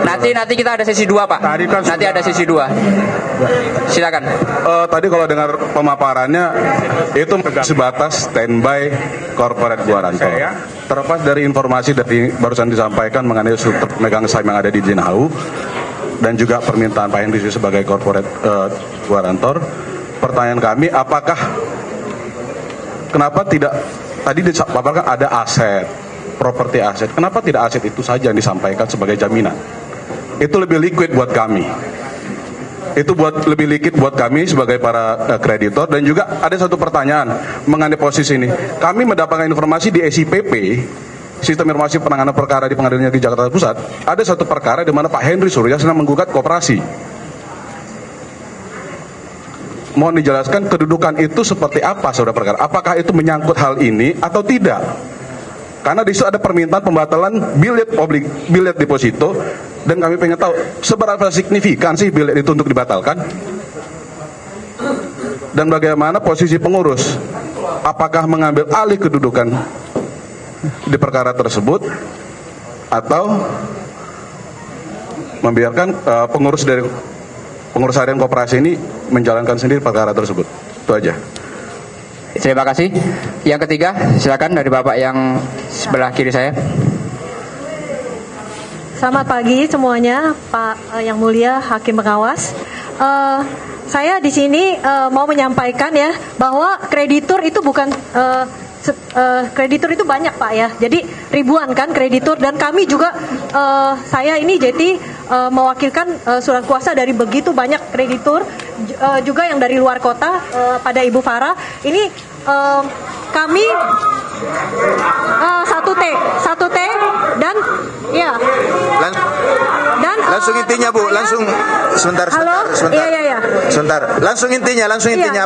[SPEAKER 2] Nanti kita ada sesi 2, Pak. Nanti ada sesi 2. Silakan.
[SPEAKER 10] Tadi kalau dengar pemaparannya itu sebatas standby corporate guarantor. Terlepas dari informasi dari barusan disampaikan mengenai pemegang saham yang ada di Ditjen AHU dan juga permintaan Pak Henry sebagai corporate guarantor, pertanyaan kami, kenapa tidak tadi dipaparkan ada aset, properti aset, kenapa tidak aset itu saja yang disampaikan sebagai jaminan? Itu lebih liquid buat kami. Itu lebih liquid buat kami sebagai para kreditor. Dan juga ada satu pertanyaan mengenai posisi ini. Kami mendapatkan informasi di SIPP, Sistem Informasi Penanganan Perkara di Pengadilan Negeri Jakarta Pusat, ada satu perkara di mana Pak Henry Surya sedang menggugat koperasi. Mohon dijelaskan kedudukan itu seperti apa, saudara perkara? Apakah itu menyangkut hal ini atau tidak? Karena di situ ada permintaan pembatalan bilet deposito, dan kami pengen tahu seberapa signifikan sih bilet itu untuk dibatalkan, dan bagaimana posisi pengurus, apakah mengambil alih kedudukan di perkara tersebut atau membiarkan pengurus harian koperasi ini menjalankan sendiri perkara tersebut. Itu aja.
[SPEAKER 2] Terima kasih. Yang ketiga, silakan dari Bapak yang sebelah kiri saya.
[SPEAKER 13] Selamat pagi semuanya, Pak yang mulia Hakim Pengawas. Saya di sini mau menyampaikan ya bahwa kreditur itu bukan kreditur itu banyak Pak ya. Jadi ribuan kan kreditur, dan kami juga saya ini jadi mewakilkan surat kuasa dari begitu banyak kreditur juga yang dari luar kota pada Ibu Farah. Ini kami 1T dan ya dan
[SPEAKER 3] langsung intinya Bu, langsung sebentar.
[SPEAKER 13] Iya.
[SPEAKER 3] Sebentar. Langsung intinya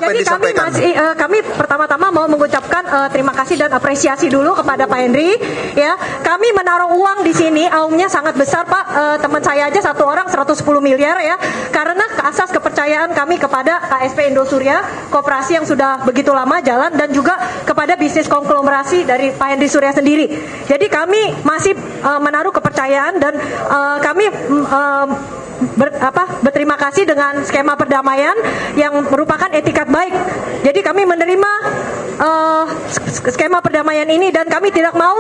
[SPEAKER 3] apa yang disampaikan.
[SPEAKER 13] Kami pertama-tama mau mengucapkan terima kasih dan apresiasi dulu kepada Pak Henry ya. Kami menaruh uang di sini, aumnya sangat besar Pak. Teman saya aja satu orang 110 miliar ya. Karena asas kepercayaan kami kepada KSP Indosurya, koperasi yang sudah begitu lama jalan, dan juga kepada bisnis konglomerasi dari Pak Henry Surya sendiri. Jadi kami masih menaruh kepercayaan, dan kami berterima kasih dengan skema perdamaian yang merupakan etikat baik. Jadi kami menerima skema perdamaian ini, dan kami tidak mau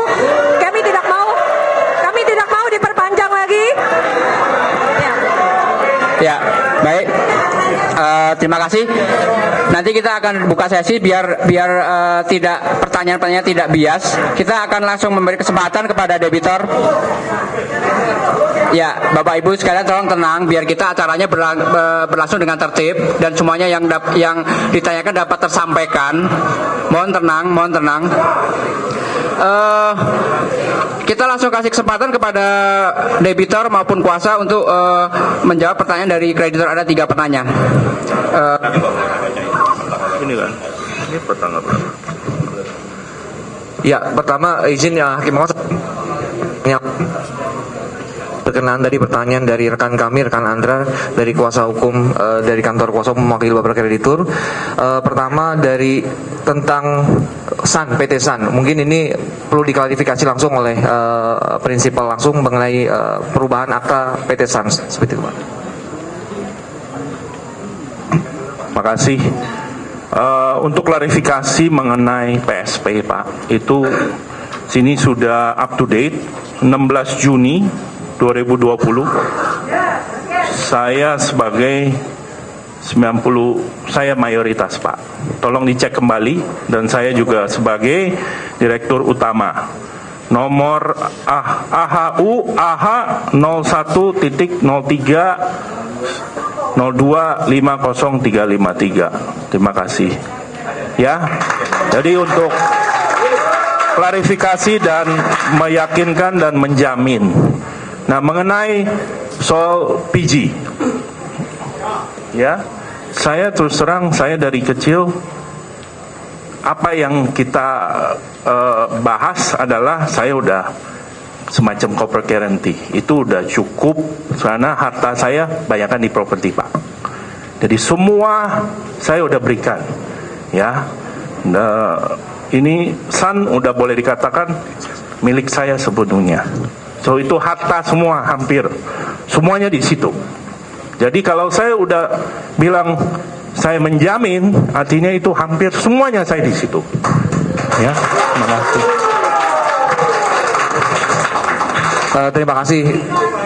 [SPEAKER 13] diperpanjang lagi.
[SPEAKER 2] Ya, baik. Terima kasih. Nanti kita akan buka sesi biar tidak pertanyaan-pertanyaan tidak bias. Kita akan langsung memberi kesempatan kepada debitor. Ya, Bapak Ibu sekalian tolong tenang biar kita acaranya berlangsung dengan tertib dan semuanya yang ditanyakan dapat tersampaikan. Mohon tenang. Kita langsung kasih kesempatan kepada debitor maupun kuasa untuk menjawab pertanyaan dari kreditor. Ada 3 pertanyaan.
[SPEAKER 10] Ini kan, ini pertanyaan berapa?
[SPEAKER 4] Ya, pertama izin ya Hakim Pengawas yang berkenaan dari pertanyaan dari rekan Andra dari kuasa hukum dari kantor kuasa hukum mewakili beberapa kreditur. Pertama dari tentang PT San, mungkin ini perlu diklarifikasi langsung oleh prinsipal langsung mengenai perubahan akta PT San seperti itu Pak.
[SPEAKER 10] Terima kasih. Untuk klarifikasi mengenai PSP Pak, itu sini sudah up to date 16 Juni 2020. Saya sebagai 90, saya mayoritas Pak. Tolong dicek kembali, dan saya juga sebagai direktur utama. Nomor AHU AH 01.03.02.50353. Terima kasih. Ya. Jadi untuk klarifikasi dan meyakinkan dan menjamin. Nah, mengenai soal PG, ya, saya terus terang, saya dari kecil apa yang kita bahas adalah saya udah semacam corporate guarantee, itu udah cukup karena harta saya banyakkan di properti Pak. Jadi semua saya udah berikan, ya. Nah, ini San udah boleh dikatakan milik saya sepenuhnya. So itu harta semua, hampir semuanya di situ. Jadi kalau saya udah bilang saya menjamin, artinya itu hampir semuanya saya di situ. Ya, terima kasih.
[SPEAKER 4] Terima kasih.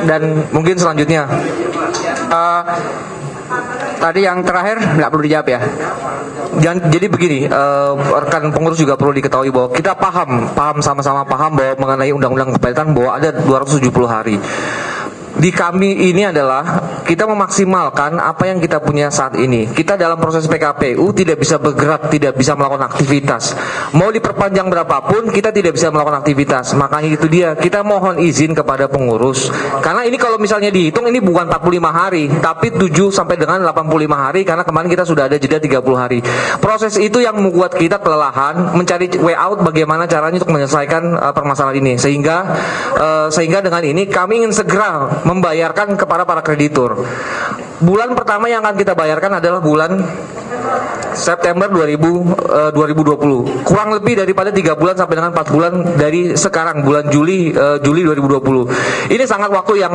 [SPEAKER 4] Dan mungkin selanjutnya,
[SPEAKER 2] tadi yang terakhir nggak perlu dijawab ya.
[SPEAKER 4] Jadi begini, rekan pengurus juga perlu diketahui bahwa kita sama-sama paham bahwa mengenai undang-undang kepailitan bahwa ada 270 hari. Di kami ini adalah kita memaksimalkan apa yang kita punya saat ini. Kita dalam proses PKPU tidak bisa bergerak, tidak bisa melakukan aktivitas. Mau diperpanjang berapapun kita tidak bisa melakukan aktivitas. Makanya itu dia, kita mohon izin kepada pengurus. Karena ini kalau misalnya dihitung ini bukan 45 hari, tapi 7 sampai dengan 85 hari karena kemarin kita sudah ada jeda 30 hari. Proses itu yang membuat kita kelelahan mencari way out bagaimana caranya untuk menyelesaikan permasalahan ini. Sehingga dengan ini kami ingin segera membayarkan kepada para kreditur. Bulan pertama yang akan kita bayarkan adalah bulan September 2020. Kurang lebih daripada 3 bulan sampai dengan 4 bulan dari sekarang, bulan Juli 2020. Ini sangat waktu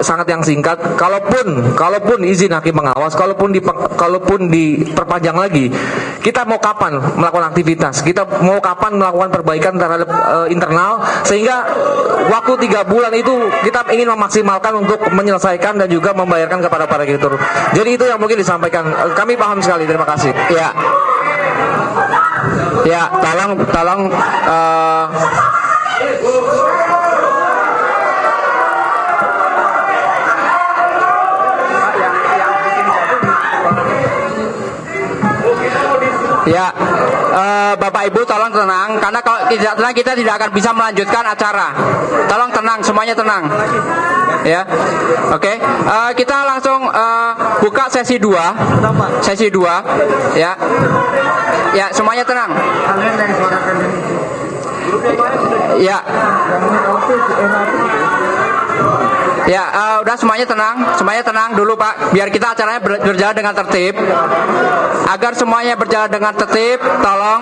[SPEAKER 4] sangat yang singkat. Kalaupun izin Hakim Pengawas, kalaupun diperpanjang lagi, kita mau kapan melakukan aktivitas, kita mau kapan melakukan perbaikan terhadap internal, sehingga waktu 3 bulan itu kita ingin memaksimalkan untuk menyelesaikan dan juga membayarkan kepada para kreditur. Jadi itu yang mungkin disampaikan. Kami paham sekali. Terima kasih. Ya. Ya, tolong ya, Bapak Ibu tolong tenang, karena kalau tidak tenang kita tidak akan bisa melanjutkan acara. Tolong tenang, semuanya tenang. Ya, oke. Kita langsung buka sesi 2. Sesi 2. Ya. Ya, semuanya tenang. Ya. Ya, udah semuanya tenang dulu Pak, biar kita acaranya berjalan dengan tertib. Agar semuanya berjalan dengan tertib, tolong.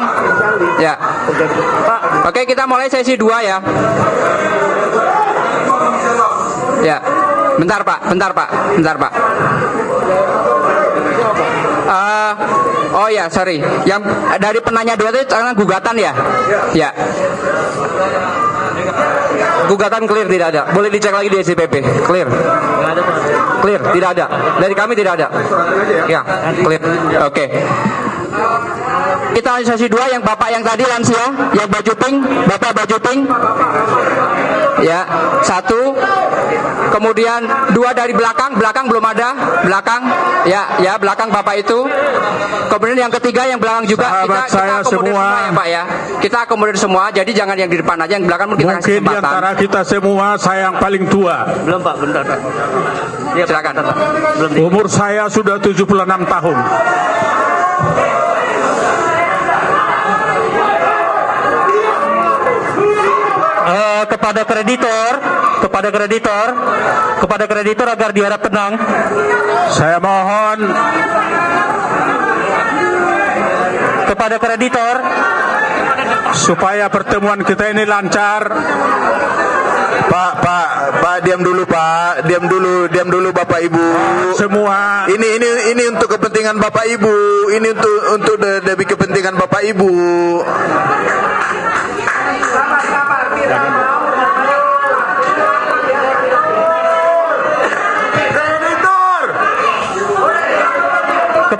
[SPEAKER 4] Ya. Oke, kita mulai sesi 2 ya. Ya. Bentar Pak. Oh ya, sorry. Yang dari penanya 2 itu karena gugatan ya? Ya. Gugatan clear, tidak ada. Boleh dicek lagi di SCPP. Clear. Clear, tidak ada. Dari kami tidak ada. Ya, clear. Oke. Kita lanjut sesi 2 yang Bapak yang tadi lansia, yang baju pink, Bapak baju pink. Ya, 1. Kemudian 2 dari belakang belum ada. Belakang. Ya, belakang Bapak itu. Kemudian yang ketiga yang belakang juga kita akomodir semua ya Pak ya. Kita akomodir semua, jadi jangan yang di depan aja, yang belakang kita kasih kesempatan.
[SPEAKER 12] Mungkin di antara kita semua saya yang paling tua.
[SPEAKER 14] Belum Pak, bentar.
[SPEAKER 4] Ya, silakan.
[SPEAKER 12] Umur saya sudah 76 tahun.
[SPEAKER 14] Kepada kreditor agar diharap tenang.
[SPEAKER 12] Saya mohon
[SPEAKER 14] Kepada kreditor
[SPEAKER 12] supaya pertemuan kita ini lancar.
[SPEAKER 3] Pak, diam dulu Pak, diam dulu Bapak Ibu.
[SPEAKER 12] Semua.
[SPEAKER 3] Ini untuk kepentingan Bapak Ibu, ini untuk demi kepentingan Bapak Ibu.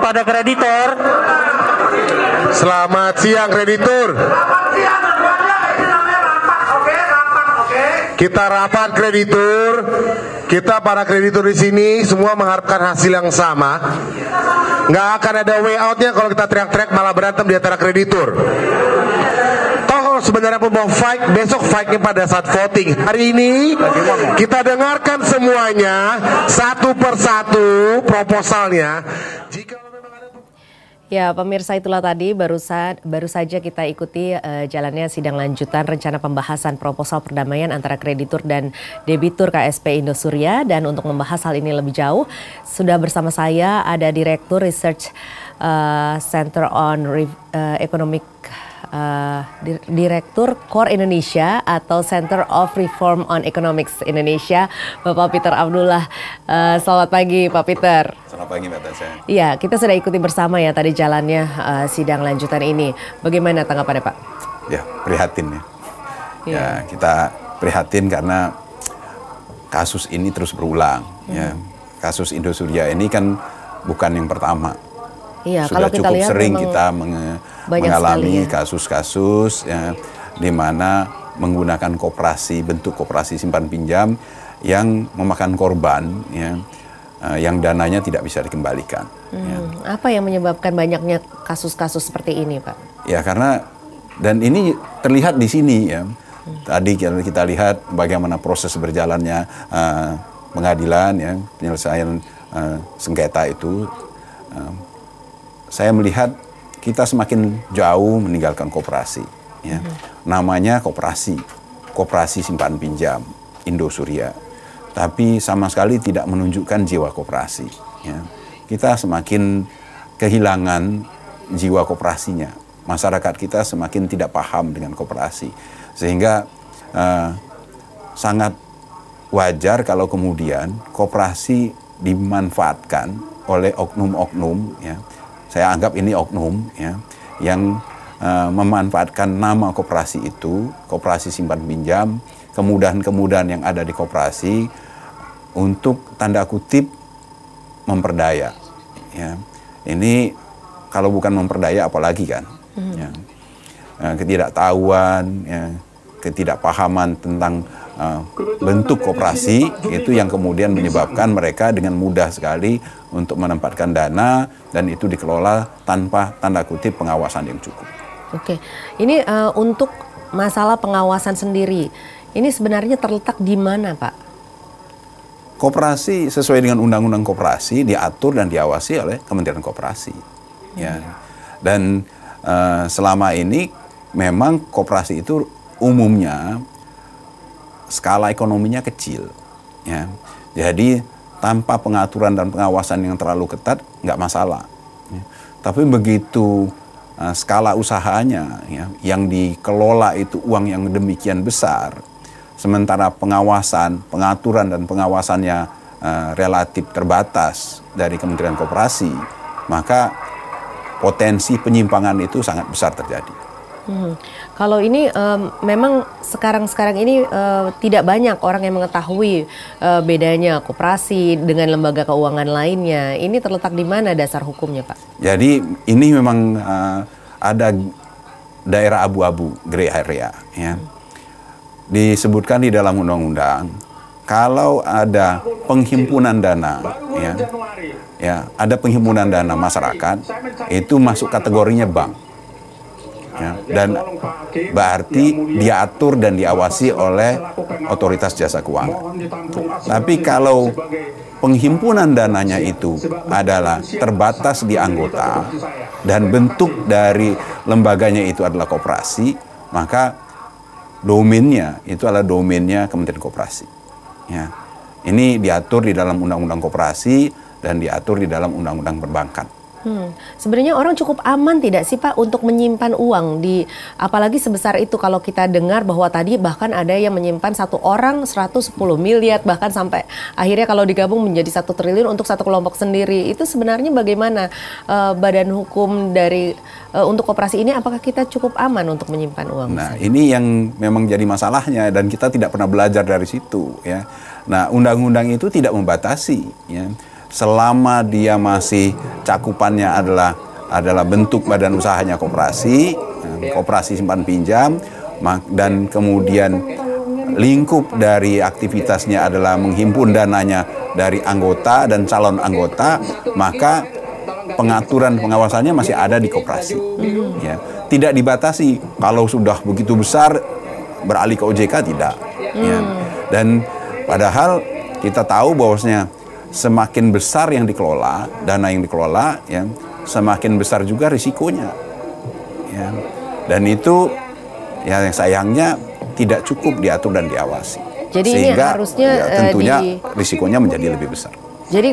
[SPEAKER 14] kepada kreditor.
[SPEAKER 15] Selamat siang kreditur. Kita rapat kreditur. Kita para kreditur di sini semua mengharapkan hasil yang sama. Nggak akan ada way out-nya kalau kita teriak-teriak malah berantem di antara kreditur. Toh sebenarnya pun mau fight, besok fightnya pada saat voting. Hari ini kita dengarkan semuanya satu persatu proposalnya.
[SPEAKER 1] Ya, pemirsa, itulah tadi baru saja kita ikuti jalannya sidang lanjutan rencana pembahasan proposal perdamaian antara kreditur dan debitur KSP Indosuria. Dan untuk membahas hal ini lebih jauh, sudah bersama saya ada Direktur Research Center on Economic Direktur Core Indonesia atau Center of Reform on Economics Indonesia, Bapak Peter Abdullah. Selamat pagi Pak Peter.
[SPEAKER 16] Selamat pagi Mbak Tasya.
[SPEAKER 1] Iya, kita sudah ikuti bersama ya tadi jalannya sidang lanjutan ini. Bagaimana tanggapannya Pak?
[SPEAKER 16] Ya, prihatin ya.
[SPEAKER 1] Ya,
[SPEAKER 16] kita prihatin karena kasus ini terus berulang. Ya, kasus Indosuria ini kan bukan yang pertama.
[SPEAKER 1] Iya,
[SPEAKER 16] sudah
[SPEAKER 1] kalau kita
[SPEAKER 16] cukup
[SPEAKER 1] lihat
[SPEAKER 16] sering kita mengalami
[SPEAKER 1] ya
[SPEAKER 16] kasus-kasus ya, di mana menggunakan koperasi, bentuk koperasi simpan pinjam yang memakan korban ya, yang dananya tidak bisa dikembalikan. Ya.
[SPEAKER 1] Apa yang menyebabkan banyaknya kasus-kasus seperti ini, Pak?
[SPEAKER 16] Ya karena, dan ini terlihat di sini ya. Tadi kita lihat bagaimana proses berjalannya pengadilan ya, penyelesaian sengketa itu. Saya melihat kita semakin jauh meninggalkan koperasi. Ya. Namanya koperasi simpan pinjam Indosuria, tapi sama sekali tidak menunjukkan jiwa koperasi. Ya. Kita semakin kehilangan jiwa koperasinya. Masyarakat kita semakin tidak paham dengan koperasi, sehingga sangat wajar kalau kemudian koperasi dimanfaatkan oleh oknum-oknum ya. saya anggap ini oknum ya, yang memanfaatkan nama koperasi itu, koperasi simpan pinjam, kemudahan-kemudahan yang ada di koperasi untuk tanda kutip memperdaya. Ya. Ini kalau bukan memperdaya apalagi kan? Ya. Ketidaktahuan, ya, ketidakpahaman tentang bentuk koperasi itu yang kemudian menyebabkan mereka dengan mudah sekali untuk menempatkan dana dan itu dikelola tanpa tanda kutip pengawasan yang cukup.
[SPEAKER 1] Oke, ini untuk masalah pengawasan sendiri, ini sebenarnya terletak di mana, Pak?
[SPEAKER 16] Koperasi sesuai dengan Undang-Undang Koperasi diatur dan diawasi oleh Kementerian Koperasi. Ya. Dan selama ini memang koperasi itu umumnya skala ekonominya kecil, ya. Jadi tanpa pengaturan dan pengawasan yang terlalu ketat nggak masalah. Ya. Tapi begitu skala usahanya, ya, yang dikelola itu uang yang demikian besar, sementara pengawasan, pengaturan dan pengawasannya relatif terbatas dari Kementerian Koperasi, maka potensi penyimpangan itu sangat besar terjadi.
[SPEAKER 1] Kalau ini memang sekarang ini tidak banyak orang yang mengetahui bedanya koperasi dengan lembaga keuangan lainnya. Ini terletak di mana dasar hukumnya, Pak? Jadi ini memang ada daerah abu-abu, gray area, ya. Disebutkan di dalam undang-undang kalau ada penghimpunan dana, ya, ada penghimpunan dana masyarakat itu masuk kategorinya bank. Ya, dan berarti diatur dan diawasi oleh otoritas jasa keuangan. Tapi kalau penghimpunan dananya itu adalah terbatas di anggota dan bentuk dari lembaganya itu adalah koperasi, maka domainnya itu adalah domainnya Kementerian Koperasi. Ya. Ini diatur di dalam Undang-Undang Koperasi dan diatur di dalam Undang-Undang Perbankan. Sebenarnya orang cukup aman tidak sih Pak untuk menyimpan uang di, apalagi sebesar itu kalau kita dengar bahwa tadi bahkan ada yang menyimpan satu orang 110 miliar bahkan sampai akhirnya kalau digabung menjadi 1 triliun untuk satu kelompok sendiri. Itu sebenarnya bagaimana badan hukum dari untuk koperasi ini, apakah kita cukup aman untuk menyimpan uang?
[SPEAKER 16] Nah, ini yang memang jadi masalahnya dan kita tidak pernah belajar dari situ, ya. Nah, undang-undang itu tidak membatasi, ya. Selama dia masih cakupannya adalah bentuk badan usahanya koperasi, koperasi simpan pinjam, dan kemudian lingkup dari aktivitasnya adalah menghimpun dananya dari anggota dan calon anggota, maka pengaturan pengawasannya masih ada di koperasi. Ya. Tidak dibatasi kalau sudah begitu besar beralih ke OJK, tidak. Ya. Dan padahal kita tahu bahwasanya semakin besar yang dikelola, dana yang dikelola, ya, semakin besar juga risikonya. Ya. Dan itu ya yang sayangnya tidak cukup diatur dan diawasi.
[SPEAKER 1] Jadi sehingga ini harusnya
[SPEAKER 16] ya, tentunya risikonya menjadi lebih besar.
[SPEAKER 1] Jadi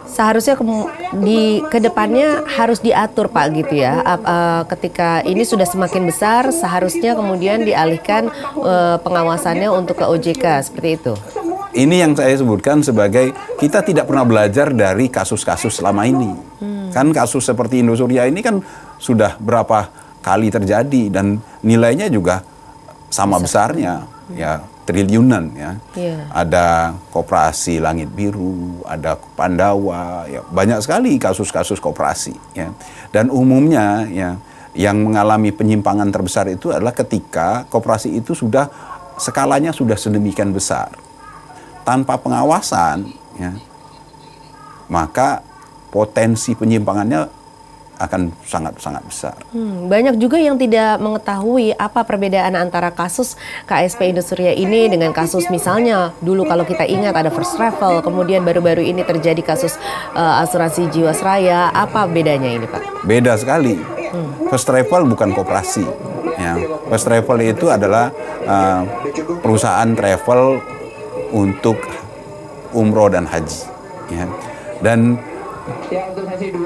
[SPEAKER 1] seharusnya di kedepannya harus diatur Pak gitu ya. Ketika ini sudah semakin besar, seharusnya kemudian dialihkan pengawasannya untuk ke OJK seperti itu.
[SPEAKER 16] Ini yang saya sebutkan sebagai kita tidak pernah belajar dari kasus-kasus selama ini. Kan kasus seperti Indosuria ini kan sudah berapa kali terjadi dan nilainya juga sama besarnya, ya triliunan, ya. Ada koperasi Langit Biru, ada Pandawa, ya banyak sekali kasus-kasus koperasi, ya. Dan umumnya, ya, yang mengalami penyimpangan terbesar itu adalah ketika koperasi itu sudah skalanya sudah sedemikian besar. Tanpa pengawasan, ya, maka potensi penyimpangannya akan sangat-sangat besar.
[SPEAKER 1] Banyak juga yang tidak mengetahui apa perbedaan antara kasus KSP Indosuria ini dengan kasus misalnya dulu kalau kita ingat ada First Travel, kemudian baru-baru ini terjadi kasus asuransi Jiwasraya. Apa bedanya ini Pak?
[SPEAKER 16] Beda sekali. First Travel bukan koperasi. Ya. First Travel itu adalah perusahaan travel untuk umroh dan haji, ya. Dan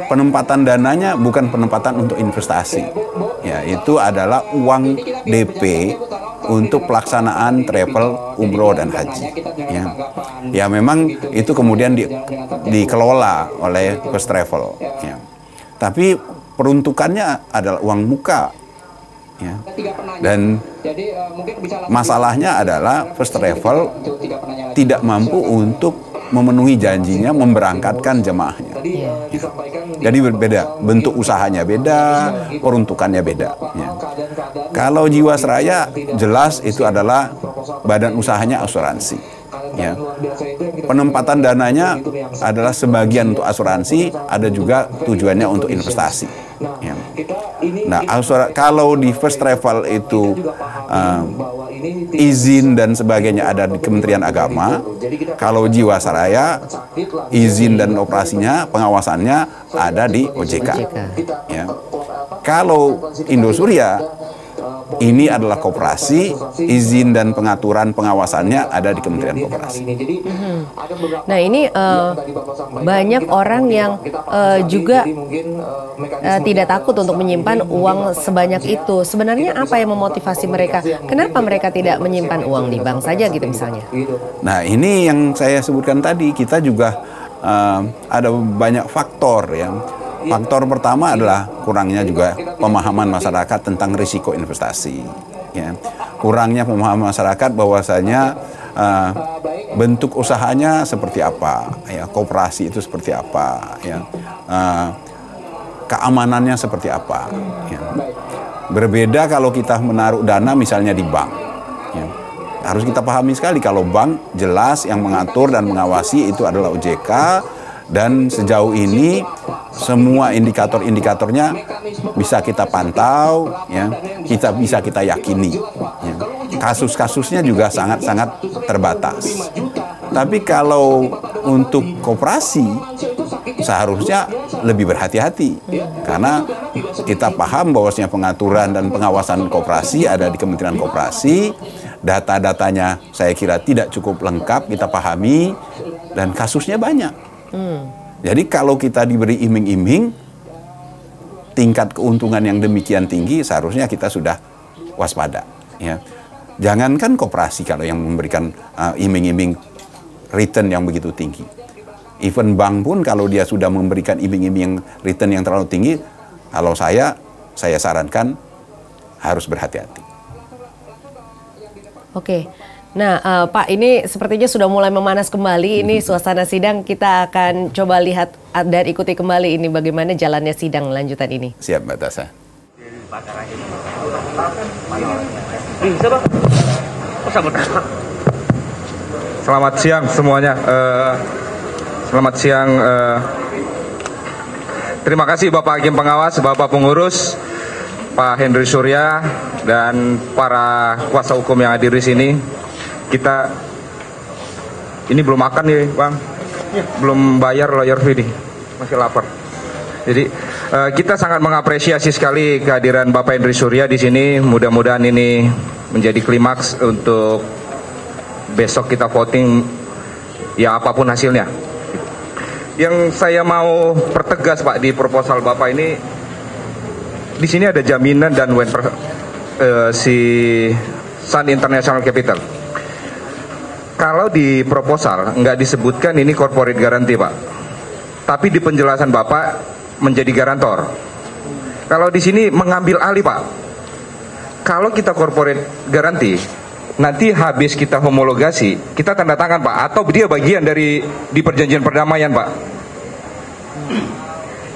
[SPEAKER 16] penempatan dananya bukan penempatan untuk investasi, ya, itu adalah uang DP untuk pelaksanaan travel umroh dan haji, ya. Ya memang itu kemudian dikelola oleh First Travel, ya. tapi peruntukannya adalah uang muka. Ya. Dan masalahnya adalah first travel tidak mampu untuk memenuhi janjinya memberangkatkan jemaahnya. Jadi berbeda, bentuk usahanya beda, peruntukannya beda. Ya. Kalau Jiwasraya jelas itu adalah badan usahanya asuransi. Ya. Penempatan dananya adalah sebagian untuk asuransi, ada juga tujuannya untuk investasi. Ya. Nah, kalau di first travel itu izin dan sebagainya ada di Kementerian Agama, kalau Jiwasraya izin dan operasinya, pengawasannya ada di OJK. Ya. Kalau Indosuria ini adalah koperasi, izin dan pengaturan pengawasannya ada di Kementerian Koperasi.
[SPEAKER 1] Nah ini banyak orang yang juga tidak takut untuk menyimpan uang sebanyak itu. Sebenarnya apa yang memotivasi mereka? Kenapa mereka tidak menyimpan uang di bank saja gitu misalnya?
[SPEAKER 16] Nah ini yang saya sebutkan tadi, kita juga ada banyak faktor yang faktor pertama adalah kurangnya juga pemahaman masyarakat tentang risiko investasi. Ya. Kurangnya pemahaman masyarakat bahwasanya bentuk usahanya seperti apa, ya, koperasi itu seperti apa, ya, keamanannya seperti apa. Ya. Berbeda kalau kita menaruh dana misalnya di bank. Ya. Harus kita pahami sekali kalau bank jelas yang mengatur dan mengawasi itu adalah OJK. Dan sejauh ini semua indikator-indikatornya bisa kita pantau, ya, bisa kita yakini. Ya. Kasus-kasusnya juga sangat-sangat terbatas. Tapi kalau untuk koperasi seharusnya lebih berhati-hati karena kita paham bahwasanya pengaturan dan pengawasan koperasi ada di Kementerian Koperasi. Data-datanya saya kira tidak cukup lengkap kita pahami dan kasusnya banyak. Jadi kalau kita diberi iming-iming tingkat keuntungan yang demikian tinggi, seharusnya kita sudah waspada. Ya. Jangankan koperasi kalau yang memberikan iming-iming return yang begitu tinggi. Even bank pun kalau dia sudah memberikan iming-iming return yang terlalu tinggi, kalau saya sarankan harus berhati-hati.
[SPEAKER 1] Oke. Nah, Pak, ini sepertinya sudah mulai memanas kembali. Ini suasana sidang, kita akan coba lihat dan ikuti kembali ini bagaimana jalannya sidang lanjutan ini.
[SPEAKER 16] Siap, Mbak Tasa.
[SPEAKER 11] Selamat siang semuanya. Selamat siang. Terima kasih Bapak Hakim Pengawas, Bapak Pengurus, Pak Henry Surya, dan para kuasa hukum yang hadir di sini. Kita ini belum makan nih Bang, belum bayar lawyer fee nih, masih lapar. Jadi kita sangat mengapresiasi sekali kehadiran Bapak Henry Surya di sini. Mudah-mudahan ini menjadi klimaks untuk besok kita voting ya apapun hasilnya. Yang saya mau pertegas Pak di proposal Bapak ini, di sini ada jaminan dan si Sun International Capital. Kalau di proposal nggak disebutkan ini corporate guarantee Pak, tapi di penjelasan Bapak menjadi garantor. Kalau di sini mengambil alih Pak, kalau kita corporate guarantee, nanti habis kita homologasi, kita tanda tangan Pak, atau dia bagian dari di perjanjian perdamaian Pak.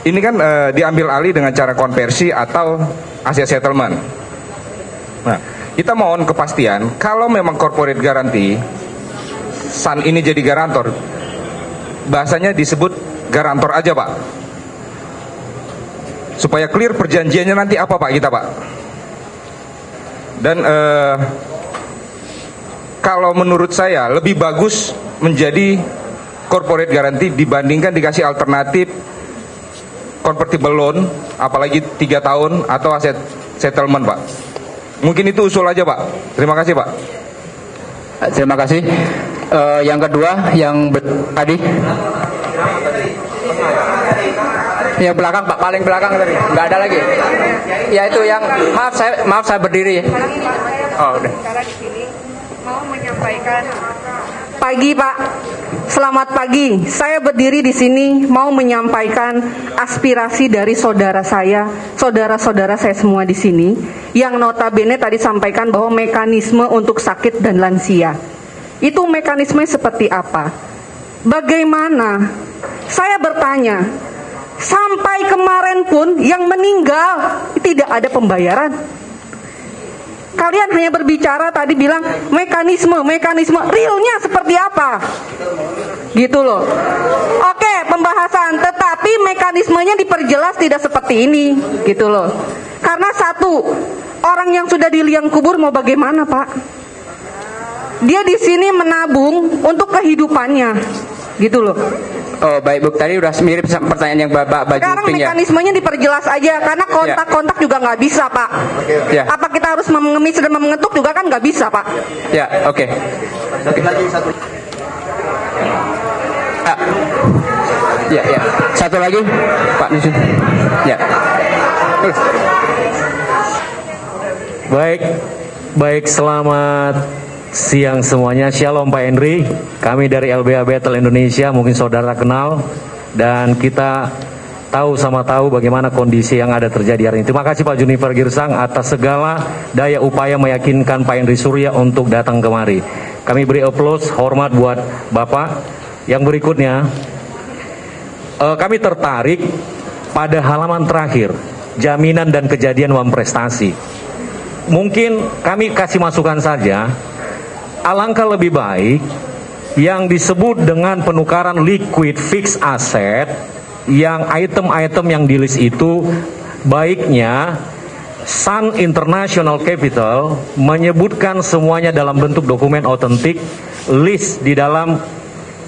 [SPEAKER 11] Ini kan diambil alih dengan cara konversi atau aset settlement. Nah, kita mohon kepastian kalau memang corporate guarantee Sun ini jadi garantor, bahasanya disebut garantor aja Pak, supaya clear perjanjiannya nanti apa Pak kita Pak. Dan kalau menurut saya lebih bagus menjadi corporate guarantee dibandingkan dikasih alternatif convertible loan, apalagi 3 tahun atau aset settlement Pak. Mungkin itu usul aja Pak. Terima kasih Pak.
[SPEAKER 2] Terima kasih. Yang kedua, yang tadi, yang belakang Pak, paling belakang tadi, nggak ada lagi. Ya itu yang maaf saya berdiri. Oh udah.
[SPEAKER 17] Mau menyampaikan pagi Pak. Selamat pagi. Saya berdiri di sini mau menyampaikan aspirasi dari saudara saya, saudara-saudara saya semua di sini, yang notabene tadi sampaikan bahwa mekanisme untuk sakit dan lansia. Itu mekanisme seperti apa? Bagaimana? Saya bertanya, sampai kemarin pun yang meninggal tidak ada pembayaran. Kalian hanya berbicara tadi bilang mekanisme, realnya seperti apa? Gitu loh. Oke, pembahasan, tetapi mekanismenya diperjelas tidak seperti ini, gitu loh. Karena satu, orang yang sudah di liang kubur mau bagaimana, Pak? Dia di sini menabung untuk kehidupannya, gitu loh.
[SPEAKER 2] Oh baik Bu, tadi udah mirip pertanyaan yang Bapak Baju
[SPEAKER 17] Sekarang
[SPEAKER 2] Pink ya.
[SPEAKER 17] mekanismenya diperjelas aja, karena kontak-kontak juga nggak bisa Pak.
[SPEAKER 2] Ya.
[SPEAKER 17] Apa kita harus mengemis dan mengetuk juga kan nggak bisa Pak.
[SPEAKER 2] Ya, oke. Lagi satu. Ya, ya. Satu lagi Pak Nisun. Ya.
[SPEAKER 18] Baik, selamat siang semuanya. Shalom Pak Henry. Kami dari LBH Battle Indonesia, mungkin saudara kenal, dan kita tahu bagaimana kondisi yang ada terjadi hari ini. Terima kasih Pak Junifer Girsang atas segala daya upaya meyakinkan Pak Henry Surya untuk datang kemari. Kami beri aplaus hormat buat Bapak. Yang berikutnya, kami tertarik pada halaman terakhir, jaminan dan kejadian uang prestasi. Mungkin kami kasih masukan saja. Alangkah lebih baik yang disebut dengan penukaran liquid fixed asset, yang item-item yang di list itu baiknya Sun International Capital menyebutkan semuanya dalam bentuk dokumen otentik, list di dalam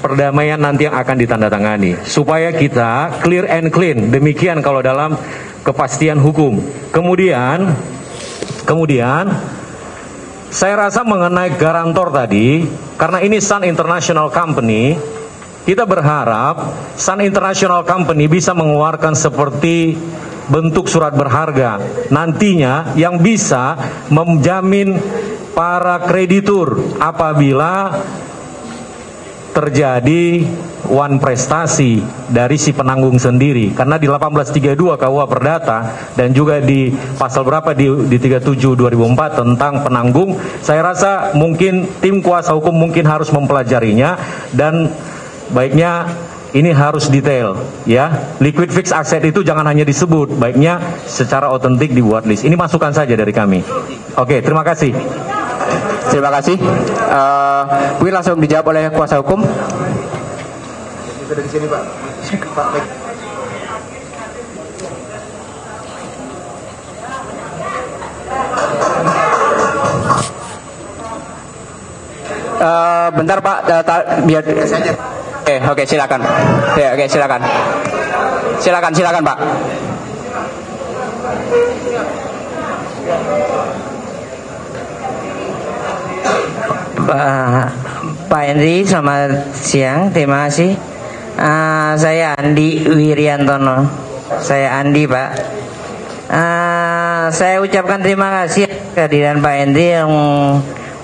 [SPEAKER 18] perdamaian nanti yang akan ditandatangani, supaya kita clear and clean. Demikian kalau dalam kepastian hukum. Kemudian saya rasa mengenai garantor tadi, karena ini Sun International Company, kita berharap Sun International Company bisa mengeluarkan seperti bentuk surat berharga nantinya yang bisa menjamin para kreditur apabila terjadi wan prestasi dari si penanggung sendiri. Karena di 1832 KUH Perdata dan juga di pasal berapa di 37 2004 tentang penanggung, saya rasa mungkin tim kuasa hukum mungkin harus mempelajarinya, dan baiknya ini harus detail ya. Liquid fixed asset itu jangan hanya disebut, baiknya secara otentik dibuat list. Ini masukan saja dari kami. Oke, terima kasih.
[SPEAKER 2] Terima kasih. Mungkin langsung dijawab oleh kuasa hukum.
[SPEAKER 15] Sudah di sini Pak.
[SPEAKER 2] Bentar Pak, biar. Oke, silakan. Ya, oke, silakan. Silakan Pak.
[SPEAKER 19] Pak Henry, selamat siang, terima kasih. Saya Andi Wiriantono. Saya Andi Pak. Saya ucapkan terima kasih kehadiran Pak Henry yang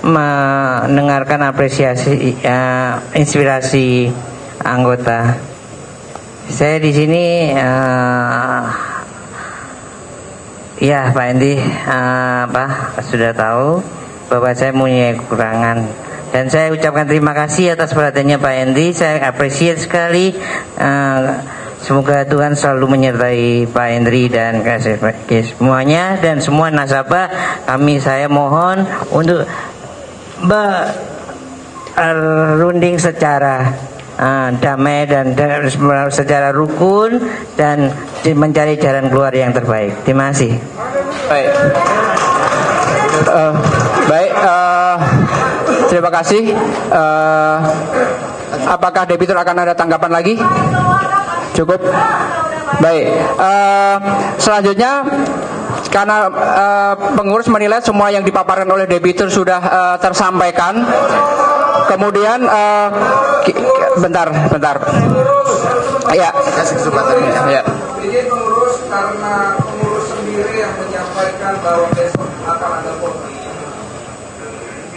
[SPEAKER 19] mendengarkan apresiasi, inspirasi anggota. Saya di sini, ya Pak Henry, sudah tahu bahwa saya punya kekurangan, dan saya ucapkan terima kasih atas perhatiannya Pak Henry. Saya appreciate sekali. Semoga Tuhan selalu menyertai Pak Henry dan semuanya, dan semua nasabah. Saya mohon untuk berunding secara damai dan secara rukun, dan mencari jalan keluar yang terbaik. Terima kasih.
[SPEAKER 2] Baik, terima kasih. Apakah debitur akan ada tanggapan lagi? Cukup. Baik, selanjutnya karena pengurus menilai semua yang dipaparkan oleh debitur sudah tersampaikan. Kemudian bentar. Ya. Ya.
[SPEAKER 8] Izin pengurus, karena pengurus sendiri yang menyampaikan bahwa besok akan ada voting.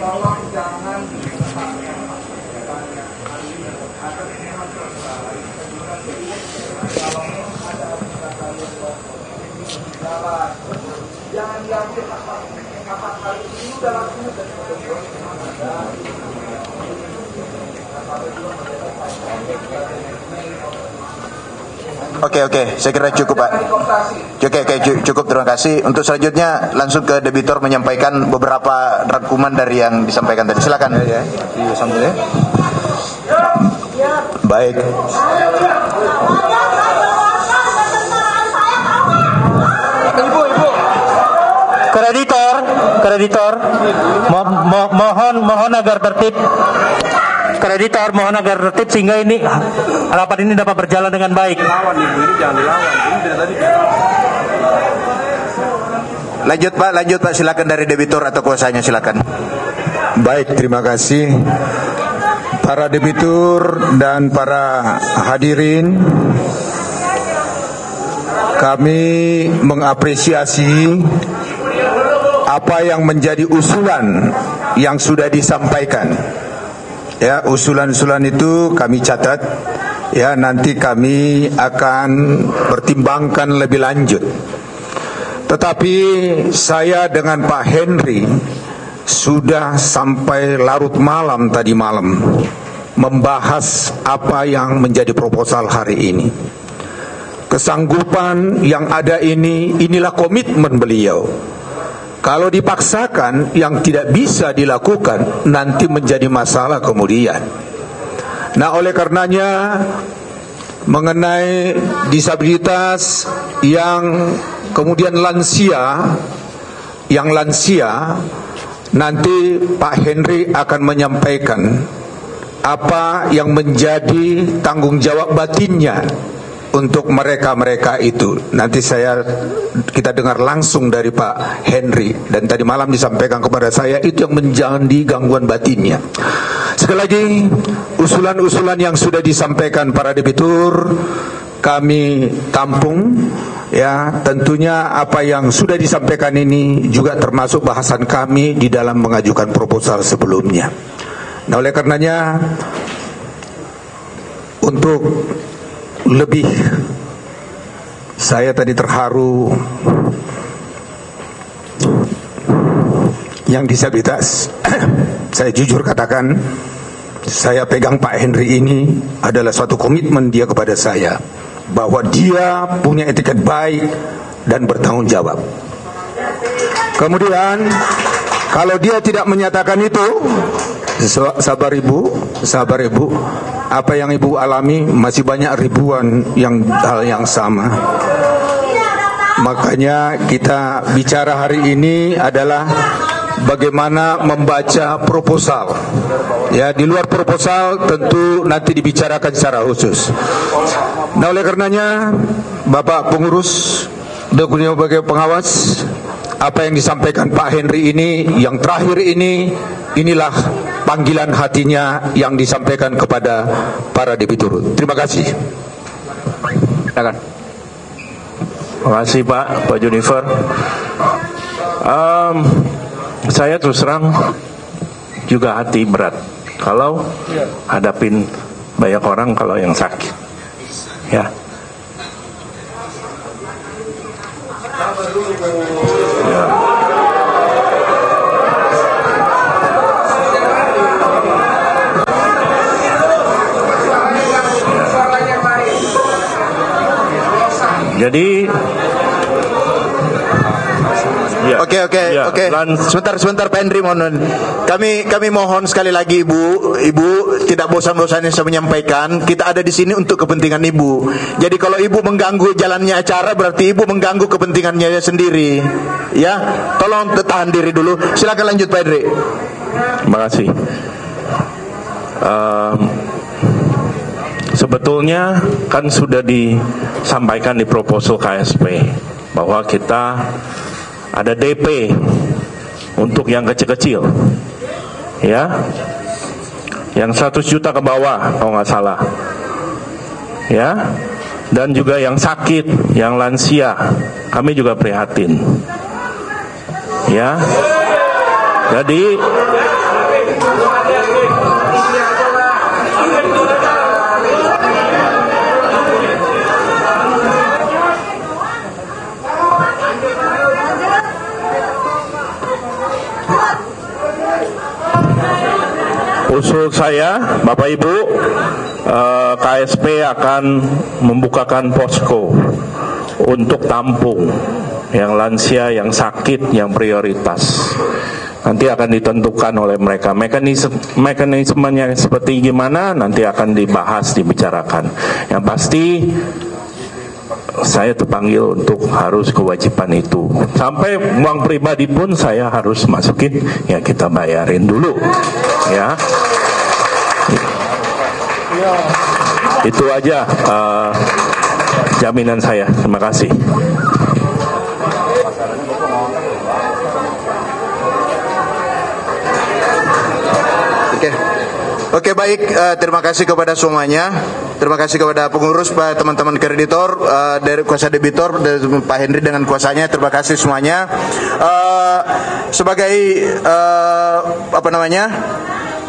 [SPEAKER 8] Tolong jangan akan
[SPEAKER 3] Oke, saya kira cukup Pak. Cukup, terima kasih. Untuk selanjutnya langsung ke debitur menyampaikan beberapa rangkuman dari yang disampaikan tadi. Silakan. Baik.
[SPEAKER 14] Kreditor, mohon agar tertib. Kreditor, mohon agar tertib sehingga ini rapat ini dapat berjalan dengan baik.
[SPEAKER 3] Lanjut Pak, silakan dari debitur atau kuasanya, silakan.
[SPEAKER 8] Baik, terima kasih para debitur dan para hadirin. Kami mengapresiasi apa yang menjadi usulan yang sudah disampaikan. Ya, usulan-usulan itu kami catat. Ya, nanti kami akan pertimbangkan lebih lanjut. Tetapi saya dengan Pak Henry sudah sampai larut malam tadi malam membahas apa yang menjadi proposal hari ini. Kesanggupan yang ada inilah komitmen beliau. Kalau dipaksakan yang tidak bisa dilakukan nanti menjadi masalah kemudian. Nah, oleh karenanya mengenai disabilitas yang kemudian lansia, nanti Pak Henry akan menyampaikan apa yang menjadi tanggung jawab batinnya untuk mereka itu. Nanti kita dengar langsung dari Pak Henry, dan tadi malam disampaikan kepada saya itu yang menjadi gangguan batinnya. Sekali lagi, usulan-usulan yang sudah disampaikan para debitur kami tampung. Ya, tentunya apa yang sudah disampaikan ini juga termasuk bahasan kami di dalam mengajukan proposal sebelumnya. Nah, oleh karenanya untuk lebih, saya tadi terharu yang disabilitas. Saya jujur katakan, saya pegang Pak Henry ini adalah suatu komitmen dia kepada saya, bahwa dia punya etiket baik dan bertanggung jawab. Kemudian kalau dia tidak menyatakan itu, sabar ibu, apa yang ibu alami masih banyak ribuan hal yang sama. Makanya kita bicara hari ini adalah bagaimana membaca proposal. Ya, di luar proposal tentu nanti dibicarakan secara khusus. Nah, oleh karenanya Bapak pengurus dan sebagai pengawas, apa yang disampaikan Pak Henry ini yang terakhir inilah panggilan hatinya yang disampaikan kepada para debitur. Terima kasih.
[SPEAKER 9] Silakan. Terima kasih Pak Junifer. Saya terus terang juga hati berat kalau hadapin banyak orang kalau yang sakit. Ya. Jadi
[SPEAKER 3] Oke. Sebentar Pak Henry, mohon. Kami mohon sekali lagi Ibu tidak bosan-bosannya saya menyampaikan, kita ada di sini untuk kepentingan Ibu. Jadi kalau Ibu mengganggu jalannya acara, berarti Ibu mengganggu kepentingannya sendiri. Ya, tolong tahan diri dulu. Silakan lanjut Pak Henry.
[SPEAKER 9] Terima kasih. Sebetulnya kan sudah disampaikan di proposal KSP bahwa kita ada DP untuk yang kecil-kecil, ya, yang 100 juta ke bawah kalau nggak salah, ya, dan juga yang sakit, yang lansia, kami juga prihatin, ya. Jadi usul saya, Bapak Ibu, KSP akan membukakan posko untuk tampung yang lansia, yang sakit, yang prioritas. Nanti akan ditentukan oleh mereka. Mekanismenya seperti gimana nanti akan dibahas, dibicarakan. Yang pasti saya terpanggil untuk harus kewajiban itu. Sampai uang pribadi pun saya harus masukin, ya kita bayarin dulu. Ya. Itu aja jaminan saya. Terima kasih.
[SPEAKER 3] Oke, baik, terima kasih kepada semuanya. Terima kasih kepada pengurus, teman-teman kreditor, dari kuasa debitor, Pak Henry dengan kuasanya. Terima kasih semuanya. Sebagai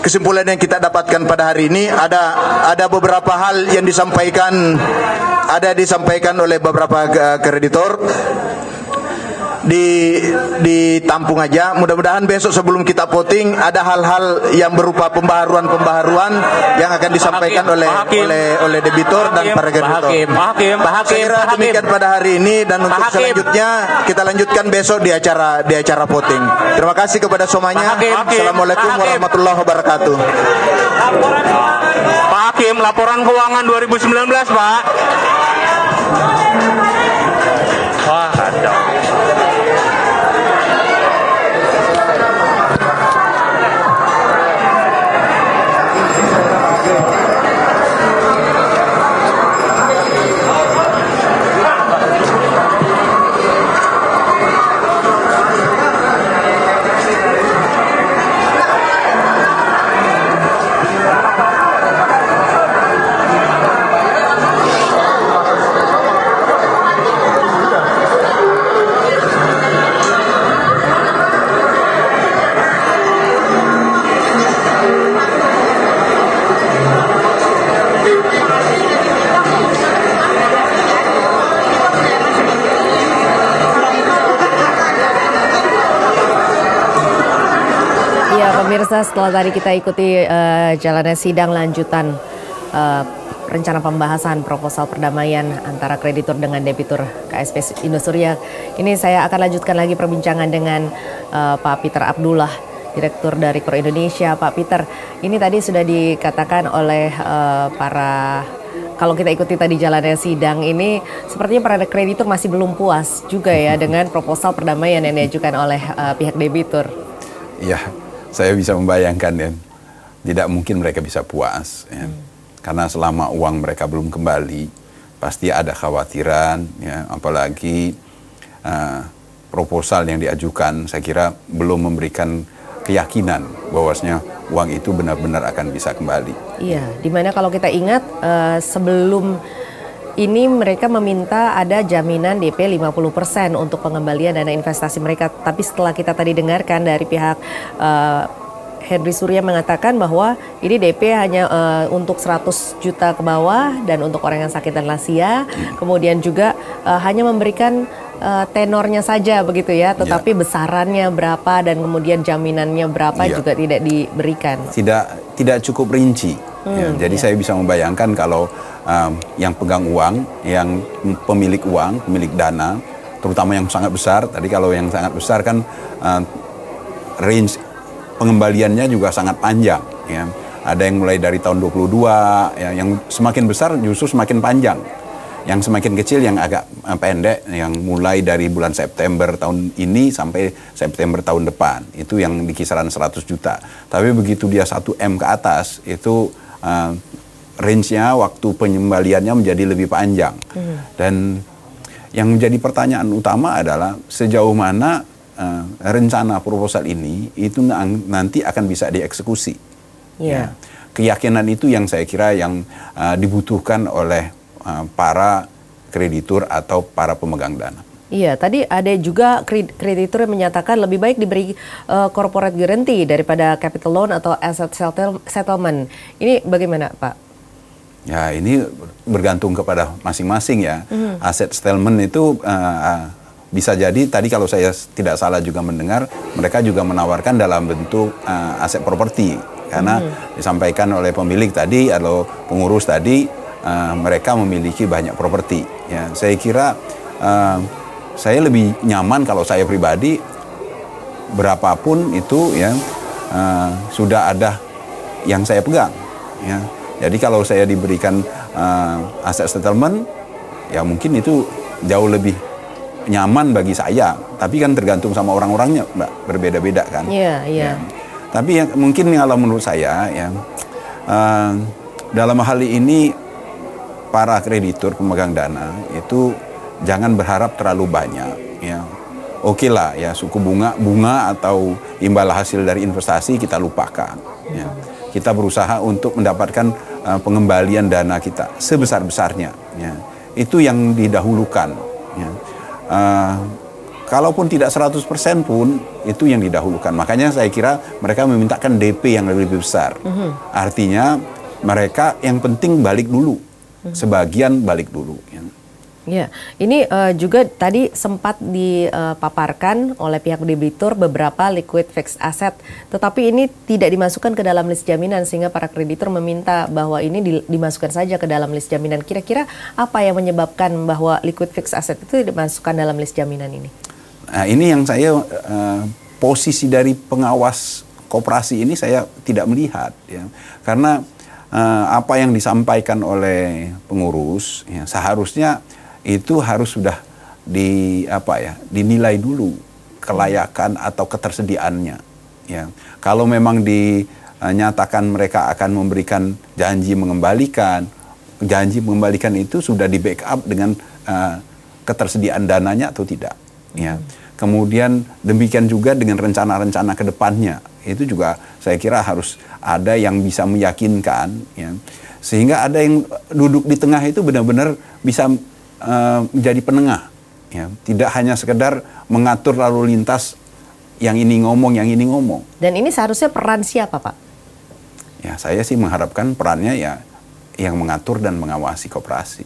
[SPEAKER 3] kesimpulan yang kita dapatkan pada hari ini, ada beberapa hal yang disampaikan oleh beberapa kreditor. Ditampung aja. Mudah-mudahan besok sebelum kita voting ada hal-hal yang berupa pembaharuan yang akan disampaikan oleh debitor dan para kreditor. Saya kira demikian pada hari ini, dan untuk selanjutnya kita lanjutkan besok di acara voting. Terima kasih kepada semuanya. Assalamualaikum warahmatullahi wabarakatuh.
[SPEAKER 14] Pak Hakim, laporan keuangan 2019, Pak. Wah, kacau.
[SPEAKER 1] Pemirsa, setelah tadi kita ikuti jalannya sidang lanjutan rencana pembahasan proposal perdamaian antara kreditur dengan debitur KSP Indosuria, ini saya akan lanjutkan lagi perbincangan dengan Pak Peter Abdullah, Direktur dari KOR Indonesia. Pak Peter, ini tadi sudah dikatakan oleh kalau kita ikuti tadi jalannya sidang ini, sepertinya para kreditur masih belum puas juga ya dengan proposal perdamaian yang diajukan oleh pihak debitur.
[SPEAKER 16] Iya, saya bisa membayangkan ya, tidak mungkin mereka bisa puas ya. Karena selama uang mereka belum kembali, pasti ada khawatiran ya, apalagi proposal yang diajukan saya kira belum memberikan keyakinan bahwasanya uang itu benar-benar akan bisa kembali.
[SPEAKER 1] Iya, dimana kalau kita ingat sebelum ini mereka meminta ada jaminan DP 50% untuk pengembalian dana investasi mereka. Tapi setelah kita tadi dengarkan dari pihak Henry Surya mengatakan bahwa ini DP hanya untuk 100 juta ke bawah dan untuk orang yang sakit dan lansia. Kemudian juga hanya memberikan tenornya saja begitu ya, tetapi besarannya berapa dan kemudian jaminannya berapa juga tidak diberikan. Tidak cukup rinci. Jadi saya bisa membayangkan kalau yang pegang uang, yang pemilik uang, pemilik dana, terutama yang sangat besar. Tadi kalau yang sangat besar kan range pengembaliannya juga sangat panjang. Ya. Ada yang mulai dari tahun 22, ya, yang semakin besar justru semakin panjang. Yang semakin kecil yang agak pendek, yang mulai dari bulan September tahun ini sampai September tahun depan. Itu yang di kisaran 100 juta. Tapi begitu dia 1 M ke atas, itu range-nya, waktu pengembaliannya menjadi lebih panjang. Dan yang menjadi pertanyaan utama adalah sejauh mana rencana proposal ini itu nanti akan bisa dieksekusi. Ya. Keyakinan itu yang saya kira yang dibutuhkan oleh para kreditur atau para pemegang dana. Iya, tadi ada juga kreditur yang menyatakan lebih baik diberi corporate guarantee daripada capital loan atau asset settlement. Ini bagaimana, Pak? Ya, ini bergantung kepada masing-masing ya. Asset settlement itu bisa jadi tadi kalau saya tidak salah juga mendengar mereka juga menawarkan dalam bentuk aset properti
[SPEAKER 16] karena disampaikan oleh pemilik tadi atau pengurus tadi, mereka memiliki banyak properti. Ya, saya kira saya lebih nyaman kalau saya pribadi berapapun itu ya sudah ada yang saya pegang. Ya. Jadi kalau saya diberikan aset settlement, ya mungkin itu jauh lebih nyaman bagi saya. Tapi kan tergantung sama orang-orangnya, Mbak, berbeda-beda kan.
[SPEAKER 1] Iya, iya.
[SPEAKER 16] Ya. Tapi yang mungkin kalau menurut saya ya dalam hal ini para kreditur pemegang dana itu jangan berharap terlalu banyak. Ya. Oke lah ya, suku bunga atau imbal hasil dari investasi kita lupakan. Ya. Kita berusaha untuk mendapatkan pengembalian dana kita sebesar-besarnya. Ya. Itu yang didahulukan. Ya. Kalaupun tidak 100% pun itu yang didahulukan. Makanya saya kira mereka memintakan DP yang lebih besar. Artinya mereka yang penting balik dulu, sebagian balik dulu. Ya.
[SPEAKER 1] Ya, ini juga tadi sempat dipaparkan oleh pihak debitur beberapa liquid fixed asset, tetapi ini tidak dimasukkan ke dalam list jaminan sehingga para kreditur meminta bahwa ini dimasukkan saja ke dalam list jaminan. Kira-kira apa yang menyebabkan bahwa liquid fixed asset itu dimasukkan dalam list jaminan ini?
[SPEAKER 16] Nah, ini yang saya posisi dari pengawas koperasi ini saya tidak melihat, ya, karena apa yang disampaikan oleh pengurus ya, seharusnya itu harus sudah dinilai dulu kelayakan atau ketersediaannya. Ya. Kalau memang dinyatakan mereka akan memberikan janji mengembalikan itu sudah di backup dengan ketersediaan dananya atau tidak. Ya. Kemudian demikian juga dengan rencana-rencana ke depannya. Itu juga saya kira harus ada yang bisa meyakinkan. Ya. Sehingga ada yang duduk di tengah itu benar-benar bisa menjadi penengah, ya. Tidak hanya sekedar mengatur lalu lintas yang ini ngomong, yang ini ngomong.
[SPEAKER 1] Dan ini seharusnya peran siapa, Pak?
[SPEAKER 16] Ya, saya sih mengharapkan perannya ya yang mengatur dan mengawasi koperasi.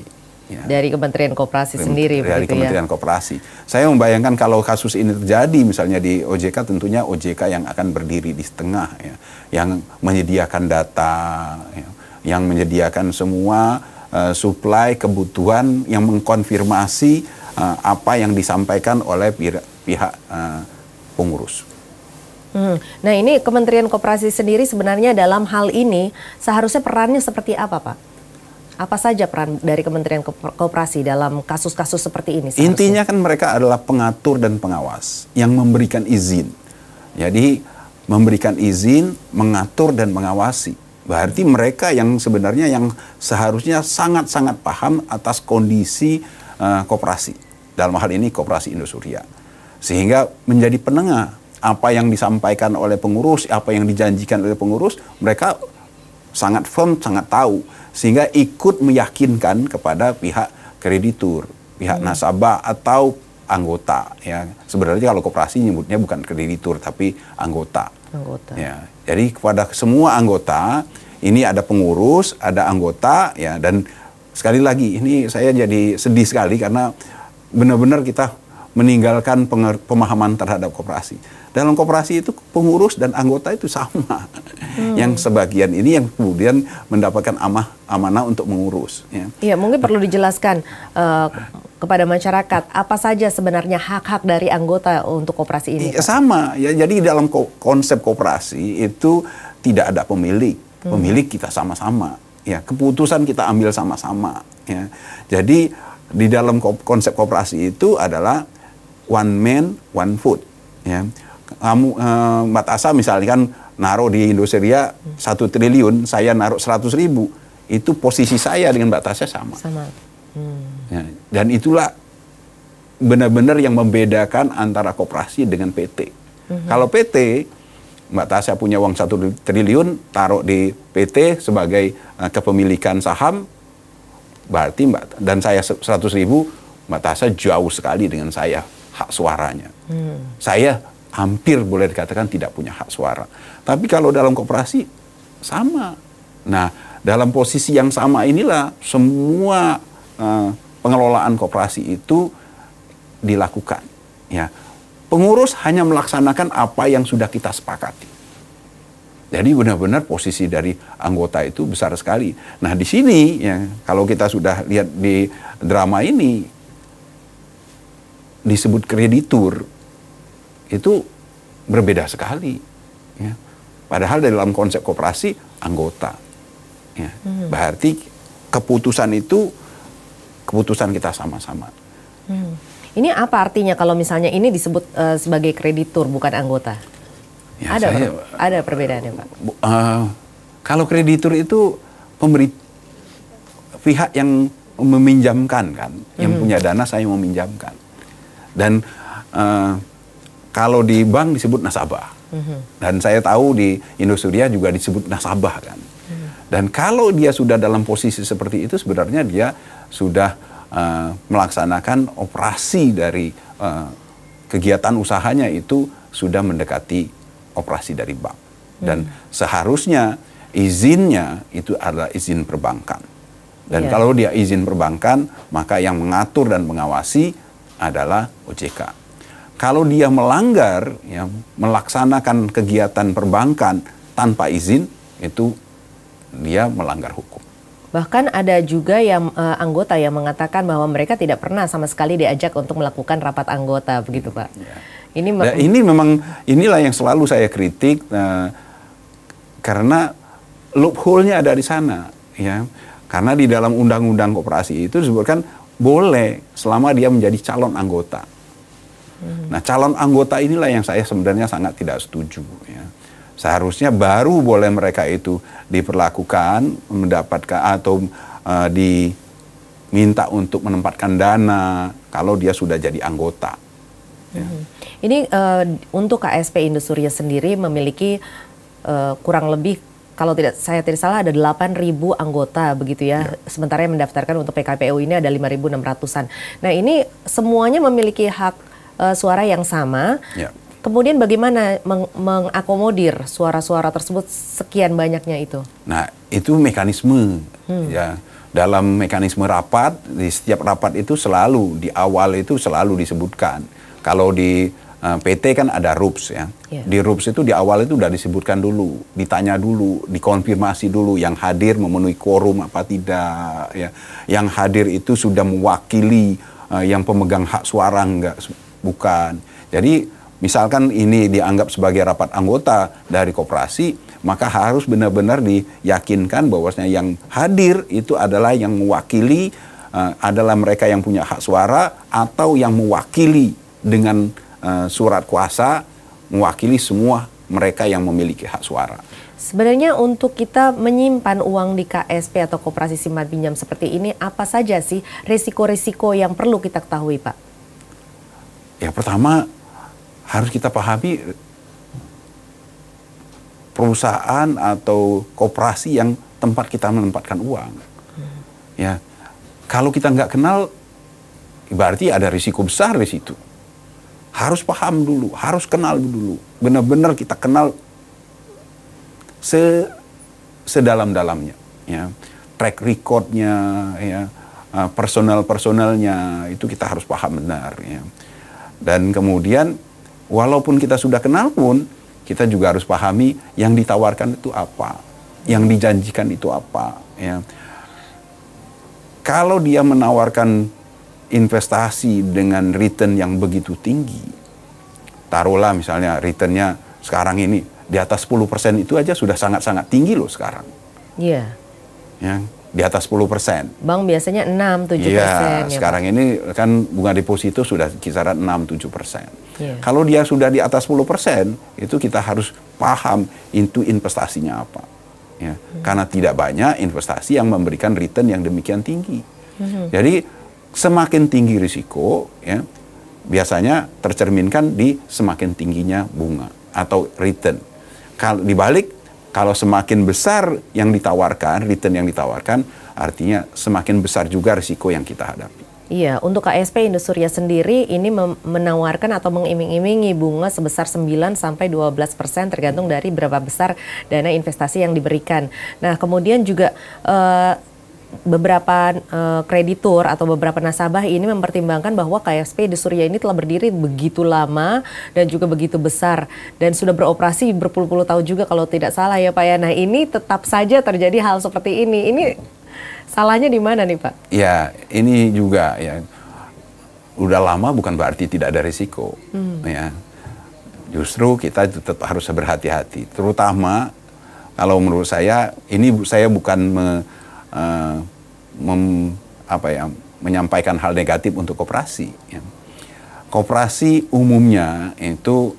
[SPEAKER 16] Ya.
[SPEAKER 1] Dari Kementerian Koperasi sendiri,
[SPEAKER 16] dari Kementerian Koperasi. Saya membayangkan kalau kasus ini terjadi misalnya di OJK, tentunya OJK yang akan berdiri di setengah, ya, yang menyediakan data, ya, yang menyediakan semua supply kebutuhan, yang mengkonfirmasi apa yang disampaikan oleh pihak pengurus.
[SPEAKER 1] Nah, ini Kementerian Koperasi sendiri sebenarnya dalam hal ini seharusnya perannya seperti apa, Pak? Apa saja peran dari Kementerian Koperasi dalam kasus-kasus seperti ini? Seharusnya?
[SPEAKER 16] Intinya kan mereka adalah pengatur dan pengawas yang memberikan izin. Jadi memberikan izin, mengatur dan mengawasi. Berarti mereka yang sebenarnya yang seharusnya sangat-sangat paham atas kondisi koperasi. Dalam hal ini Koperasi Indosuria. Sehingga menjadi penengah apa yang disampaikan oleh pengurus, apa yang dijanjikan oleh pengurus, mereka sangat firm, sangat tahu. Sehingga ikut meyakinkan kepada pihak kreditur, pihak nasabah atau anggota. Ya. Sebenarnya kalau koperasi nyebutnya bukan kreditur tapi anggota. Ya, jadi kepada semua anggota, ini ada pengurus, ada anggota, ya, dan sekali lagi ini saya jadi sedih sekali karena benar-benar kita meninggalkan pemahaman terhadap koperasi. Dalam koperasi itu pengurus dan anggota itu sama. Yang sebagian ini yang kemudian mendapatkan amanah untuk mengurus. Ya.
[SPEAKER 1] Iya, mungkin perlu dijelaskan kepada masyarakat apa saja sebenarnya hak-hak dari anggota untuk koperasi ini.
[SPEAKER 16] Sama, ya. Jadi dalam konsep koperasi itu tidak ada pemilik. Pemilik kita sama-sama. Ya, keputusan kita ambil sama-sama. Ya. Jadi di dalam konsep koperasi itu adalah one man, one vote. Ya. Kamu Mbak Tasa misalkan naruh di Indosuria 1 triliun, saya naruh 100.000, itu posisi saya dengan Mbak Tasya sama. Ya, dan itulah benar-benar yang membedakan antara koperasi dengan PT. Kalau PT, Mbak Tasya punya uang 1 triliun, taruh di PT sebagai kepemilikan saham, berarti dan saya 100.000, Mbak Tasya jauh sekali dengan saya hak suaranya. Saya hampir boleh dikatakan tidak punya hak suara. Tapi kalau dalam koperasi sama. Nah, dalam posisi yang sama inilah semua pengelolaan koperasi itu dilakukan. Ya, pengurus hanya melaksanakan apa yang sudah kita sepakati. Jadi benar-benar posisi dari anggota itu besar sekali. Nah di sini ya kalau kita sudah lihat di drama ini disebut kreditur itu berbeda sekali. Ya. Padahal dalam konsep koperasi anggota. Ya. Berarti keputusan itu keputusan kita sama-sama.
[SPEAKER 1] Ini apa artinya kalau misalnya ini disebut sebagai kreditur bukan anggota?
[SPEAKER 16] Ya,
[SPEAKER 1] ada perbedaannya, Pak?
[SPEAKER 16] Kalau kreditur itu pihak yang meminjamkan kan, yang punya dana saya meminjamkan. Dan kalau di bank disebut nasabah. Dan saya tahu di Indosuria juga disebut nasabah kan. Dan kalau dia sudah dalam posisi seperti itu sebenarnya dia sudah melaksanakan operasi dari kegiatan usahanya itu sudah mendekati operasi dari bank. Dan seharusnya izinnya itu adalah izin perbankan. Dan kalau dia izin perbankan, maka yang mengatur dan mengawasi adalah OJK. Kalau dia melanggar, ya, melaksanakan kegiatan perbankan tanpa izin, itu dia melanggar hukum.
[SPEAKER 1] Bahkan ada juga yang anggota yang mengatakan bahwa mereka tidak pernah sama sekali diajak untuk melakukan rapat anggota, begitu Pak. Ini memang inilah yang selalu saya kritik karena loophole-nya ada di sana, ya. Karena di dalam undang-undang koperasi itu disebutkan boleh selama dia menjadi calon anggota. Nah, calon anggota inilah yang saya sebenarnya sangat tidak setuju, ya. Seharusnya baru boleh mereka itu diperlakukan, mendapatkan atau diminta untuk menempatkan dana kalau dia sudah jadi anggota. Ya. Ini untuk KSP Indosuria sendiri memiliki kurang lebih, kalau saya tidak salah ada 8.000 anggota begitu ya. Sementara yang mendaftarkan untuk PKPU ini ada 5.600-an. Nah ini semuanya memiliki hak suara yang sama. Ya. Kemudian bagaimana mengakomodir suara-suara tersebut sekian banyaknya itu? Nah
[SPEAKER 16] itu mekanisme ya. Dalam mekanisme rapat, di setiap rapat itu selalu di awal itu selalu disebutkan. Kalau di PT kan ada RUPS ya. Di RUPS itu di awal itu udah disebutkan dulu, ditanya dulu, dikonfirmasi dulu yang hadir memenuhi quorum apa tidak ya. Yang hadir itu sudah mewakili yang pemegang hak suara enggak, bukan. Jadi misalkan ini dianggap sebagai rapat anggota dari koperasi, maka harus benar-benar diyakinkan bahwasanya yang hadir itu adalah yang mewakili, adalah mereka yang punya hak suara atau yang mewakili dengan surat kuasa mewakili semua mereka yang memiliki hak suara.
[SPEAKER 1] Sebenarnya untuk kita menyimpan uang di KSP atau koperasi simpan pinjam seperti ini, apa saja sih risiko-risiko yang perlu kita ketahui, Pak?
[SPEAKER 16] Ya pertama harus kita pahami perusahaan atau koperasi yang tempat kita menempatkan uang. Ya, kalau kita nggak kenal, berarti ada risiko besar di situ. Harus paham dulu, harus kenal dulu. Benar-benar kita kenal sedalam-dalamnya. Ya, track recordnya, ya, personal-personalnya itu kita harus paham benar. Ya. Dan kemudian walaupun kita sudah kenal pun, kita juga harus pahami yang ditawarkan itu apa, yang dijanjikan itu apa. Ya. Kalau dia menawarkan investasi dengan return yang begitu tinggi, taruhlah misalnya returnnya sekarang ini di atas 10% itu aja sudah sangat-sangat tinggi loh sekarang.
[SPEAKER 1] Iya.
[SPEAKER 16] Ya, di atas 10%.
[SPEAKER 1] Bank biasanya 6-7%.
[SPEAKER 16] Iya, sekarang ini kan bunga deposito sudah kisaran 6-7%. Yeah. Kalau dia sudah di atas 10%, itu kita harus paham itu investasinya apa. Ya. Karena tidak banyak investasi yang memberikan return yang demikian tinggi. Jadi semakin tinggi risiko, ya, biasanya tercerminkan di semakin tingginya bunga atau return. Kalau dibalik, kalau semakin besar yang ditawarkan, return yang ditawarkan, artinya semakin besar juga risiko yang kita hadapi.
[SPEAKER 1] Iya, untuk KSP Indosuria sendiri ini menawarkan atau mengiming-imingi bunga sebesar 9-12% tergantung dari berapa besar dana investasi yang diberikan. Nah, kemudian juga beberapa kreditur atau beberapa nasabah ini mempertimbangkan bahwa KSP Indosuria ini telah berdiri begitu lama dan juga begitu besar dan sudah beroperasi berpuluh-puluh tahun juga kalau tidak salah ya Pak ya. Nah ini tetap saja terjadi hal seperti ini. Ini salahnya di mana nih Pak?
[SPEAKER 16] Ya ini juga ya udah lama bukan berarti tidak ada risiko. Ya justru kita tetap harus berhati-hati. Terutama kalau menurut saya ini saya bukan menyampaikan hal negatif untuk koperasi. Ya. Koperasi umumnya itu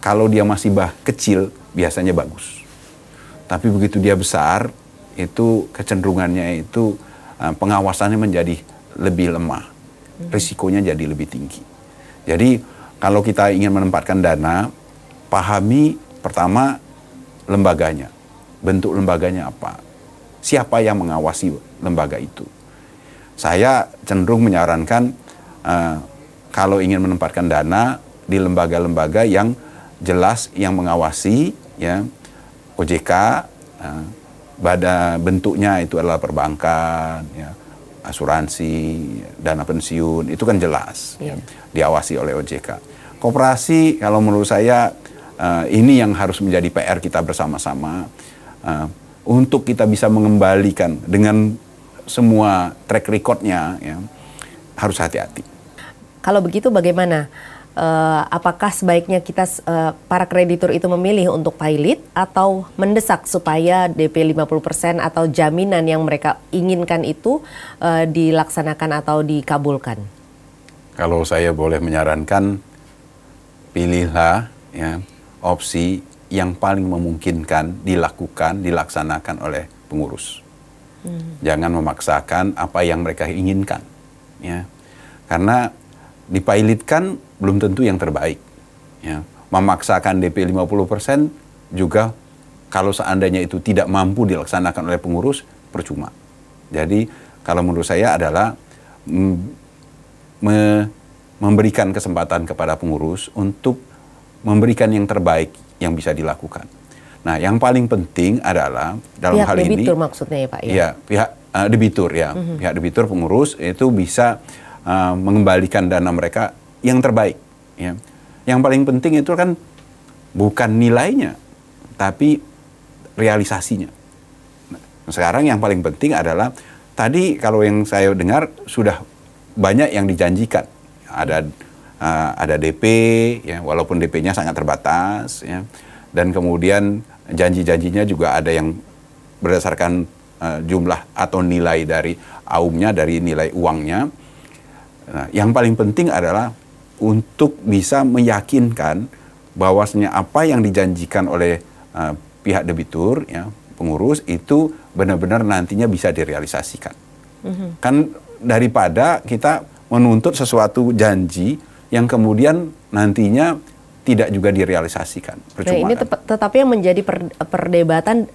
[SPEAKER 16] kalau dia masih kecil biasanya bagus. Tapi begitu dia besar itu kecenderungannya itu pengawasannya menjadi lebih lemah, risikonya jadi lebih tinggi. Jadi kalau kita ingin menempatkan dana, pahami pertama lembaganya, bentuk lembaganya apa. Siapa yang mengawasi lembaga itu? Saya cenderung menyarankan kalau ingin menempatkan dana di lembaga-lembaga yang jelas yang mengawasi, ya OJK, bentuknya itu adalah perbankan, ya, asuransi, dana pensiun, itu kan jelas, ya, diawasi oleh OJK. Koperasi kalau menurut saya ini yang harus menjadi PR kita bersama-sama. Untuk kita bisa mengembalikan dengan semua track recordnya, ya, harus hati-hati. Kalau begitu bagaimana? Apakah sebaiknya kita para kreditur itu memilih untuk pilot atau mendesak supaya DP 50% atau jaminan yang mereka inginkan itu dilaksanakan atau dikabulkan? Kalau saya boleh menyarankan, pilihlah ya, opsi yang paling memungkinkan dilaksanakan oleh pengurus. Jangan memaksakan apa yang mereka inginkan, ya. Karena dipilotkan belum tentu yang terbaik, ya. Memaksakan DP 50% juga kalau seandainya itu tidak mampu dilaksanakan oleh pengurus, percuma. Jadi kalau menurut saya adalah memberikan kesempatan kepada pengurus untuk memberikan yang terbaik yang bisa dilakukan. Nah, yang paling penting adalah dalam hal ini, pihak debitur maksudnya ya Pak ya? Ya, pihak debitur ya, pihak debitur pengurus itu bisa mengembalikan dana mereka yang terbaik. Ya. Yang paling penting itu kan bukan nilainya, tapi realisasinya. Nah, sekarang yang paling penting adalah tadi kalau yang saya dengar sudah banyak yang dijanjikan. Ada DP, ya, walaupun DP-nya sangat terbatas, ya, dan kemudian janji-janjinya juga ada yang berdasarkan jumlah atau nilai dari AUM-nya, dari nilai uangnya. Nah, yang paling penting adalah untuk bisa meyakinkan bahwasanya apa yang dijanjikan oleh pihak debitur, ya, pengurus itu benar-benar nantinya bisa direalisasikan. Kan daripada kita menuntut sesuatu janji yang kemudian nantinya tidak juga direalisasikan. Percuma, nah ini tetapi yang menjadi perdebatan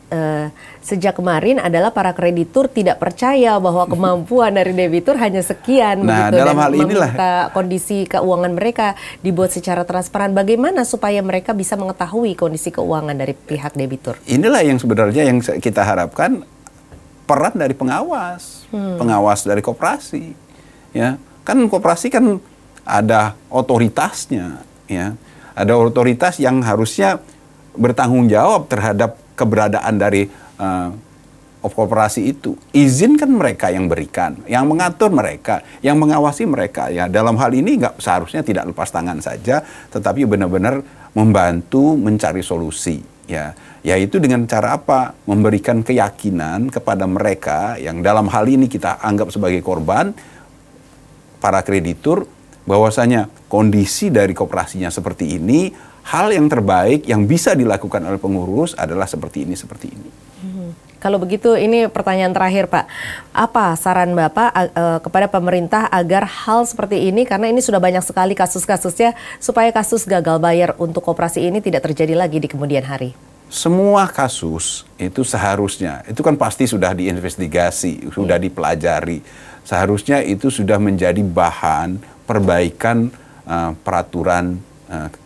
[SPEAKER 16] sejak kemarin adalah para kreditur tidak percaya bahwa kemampuan dari debitur hanya sekian. Nah, begitu, dalam hal inilah kondisi keuangan mereka dibuat secara transparan. Bagaimana supaya mereka bisa mengetahui kondisi keuangan dari pihak debitur? Inilah yang sebenarnya yang kita harapkan, peran dari pengawas, pengawas dari koperasi, ya. Kan koperasi kan ada otoritasnya, ya. Ada otoritas yang harusnya bertanggung jawab terhadap keberadaan dari koperasi itu. Izin kan mereka yang berikan, yang mengatur mereka, yang mengawasi mereka. Ya, dalam hal ini nggak seharusnya tidak lepas tangan saja, tetapi benar-benar membantu mencari solusi. Ya, yaitu dengan cara apa? Memberikan keyakinan kepada mereka yang dalam hal ini kita anggap sebagai korban, para kreditur, bahwasanya kondisi dari koperasinya seperti ini, hal yang terbaik yang bisa dilakukan oleh pengurus adalah seperti ini, seperti ini. Kalau begitu, ini pertanyaan terakhir Pak. Apa saran Bapak kepada pemerintah agar hal seperti ini, karena ini sudah banyak sekali kasus-kasusnya, supaya kasus gagal bayar untuk koperasi ini tidak terjadi lagi di kemudian hari? Semua kasus itu seharusnya, itu kan pasti sudah diinvestigasi, sudah dipelajari. Seharusnya itu sudah menjadi bahan perbaikan peraturan,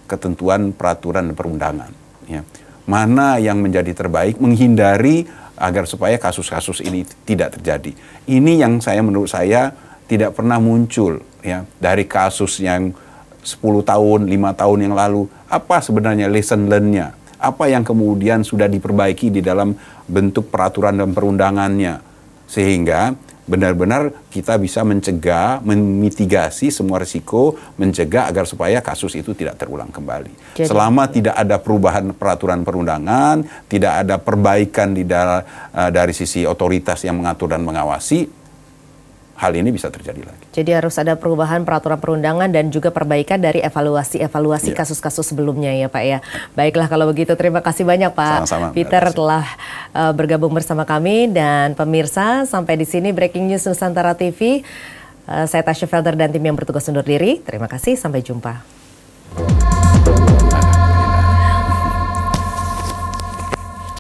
[SPEAKER 16] ketentuan peraturan perundangan. Ya. Mana yang menjadi terbaik, menghindari agar supaya kasus-kasus ini tidak terjadi. Ini yang menurut saya tidak pernah muncul ya dari kasus yang 10 tahun, 5 tahun yang lalu. Apa sebenarnya lesson learn-nya? Apa yang kemudian sudah diperbaiki di dalam bentuk peraturan dan perundangannya, sehingga benar-benar kita bisa mencegah, memitigasi semua risiko, mencegah agar supaya kasus itu tidak terulang kembali. Jadi, selama tidak ada perubahan peraturan perundangan, tidak ada perbaikan dari sisi otoritas yang mengatur dan mengawasi, hal ini bisa terjadi lagi.
[SPEAKER 1] Jadi harus ada perubahan peraturan perundangan dan juga perbaikan dari evaluasi kasus-kasus sebelumnya ya Pak ya. Baiklah kalau begitu, terima kasih banyak Pak Peter telah bergabung bersama kami, dan pemirsa, sampai di sini Breaking News Nusantara TV. Saya Tasya Felder dan tim yang bertugas undur diri. Terima kasih, sampai jumpa.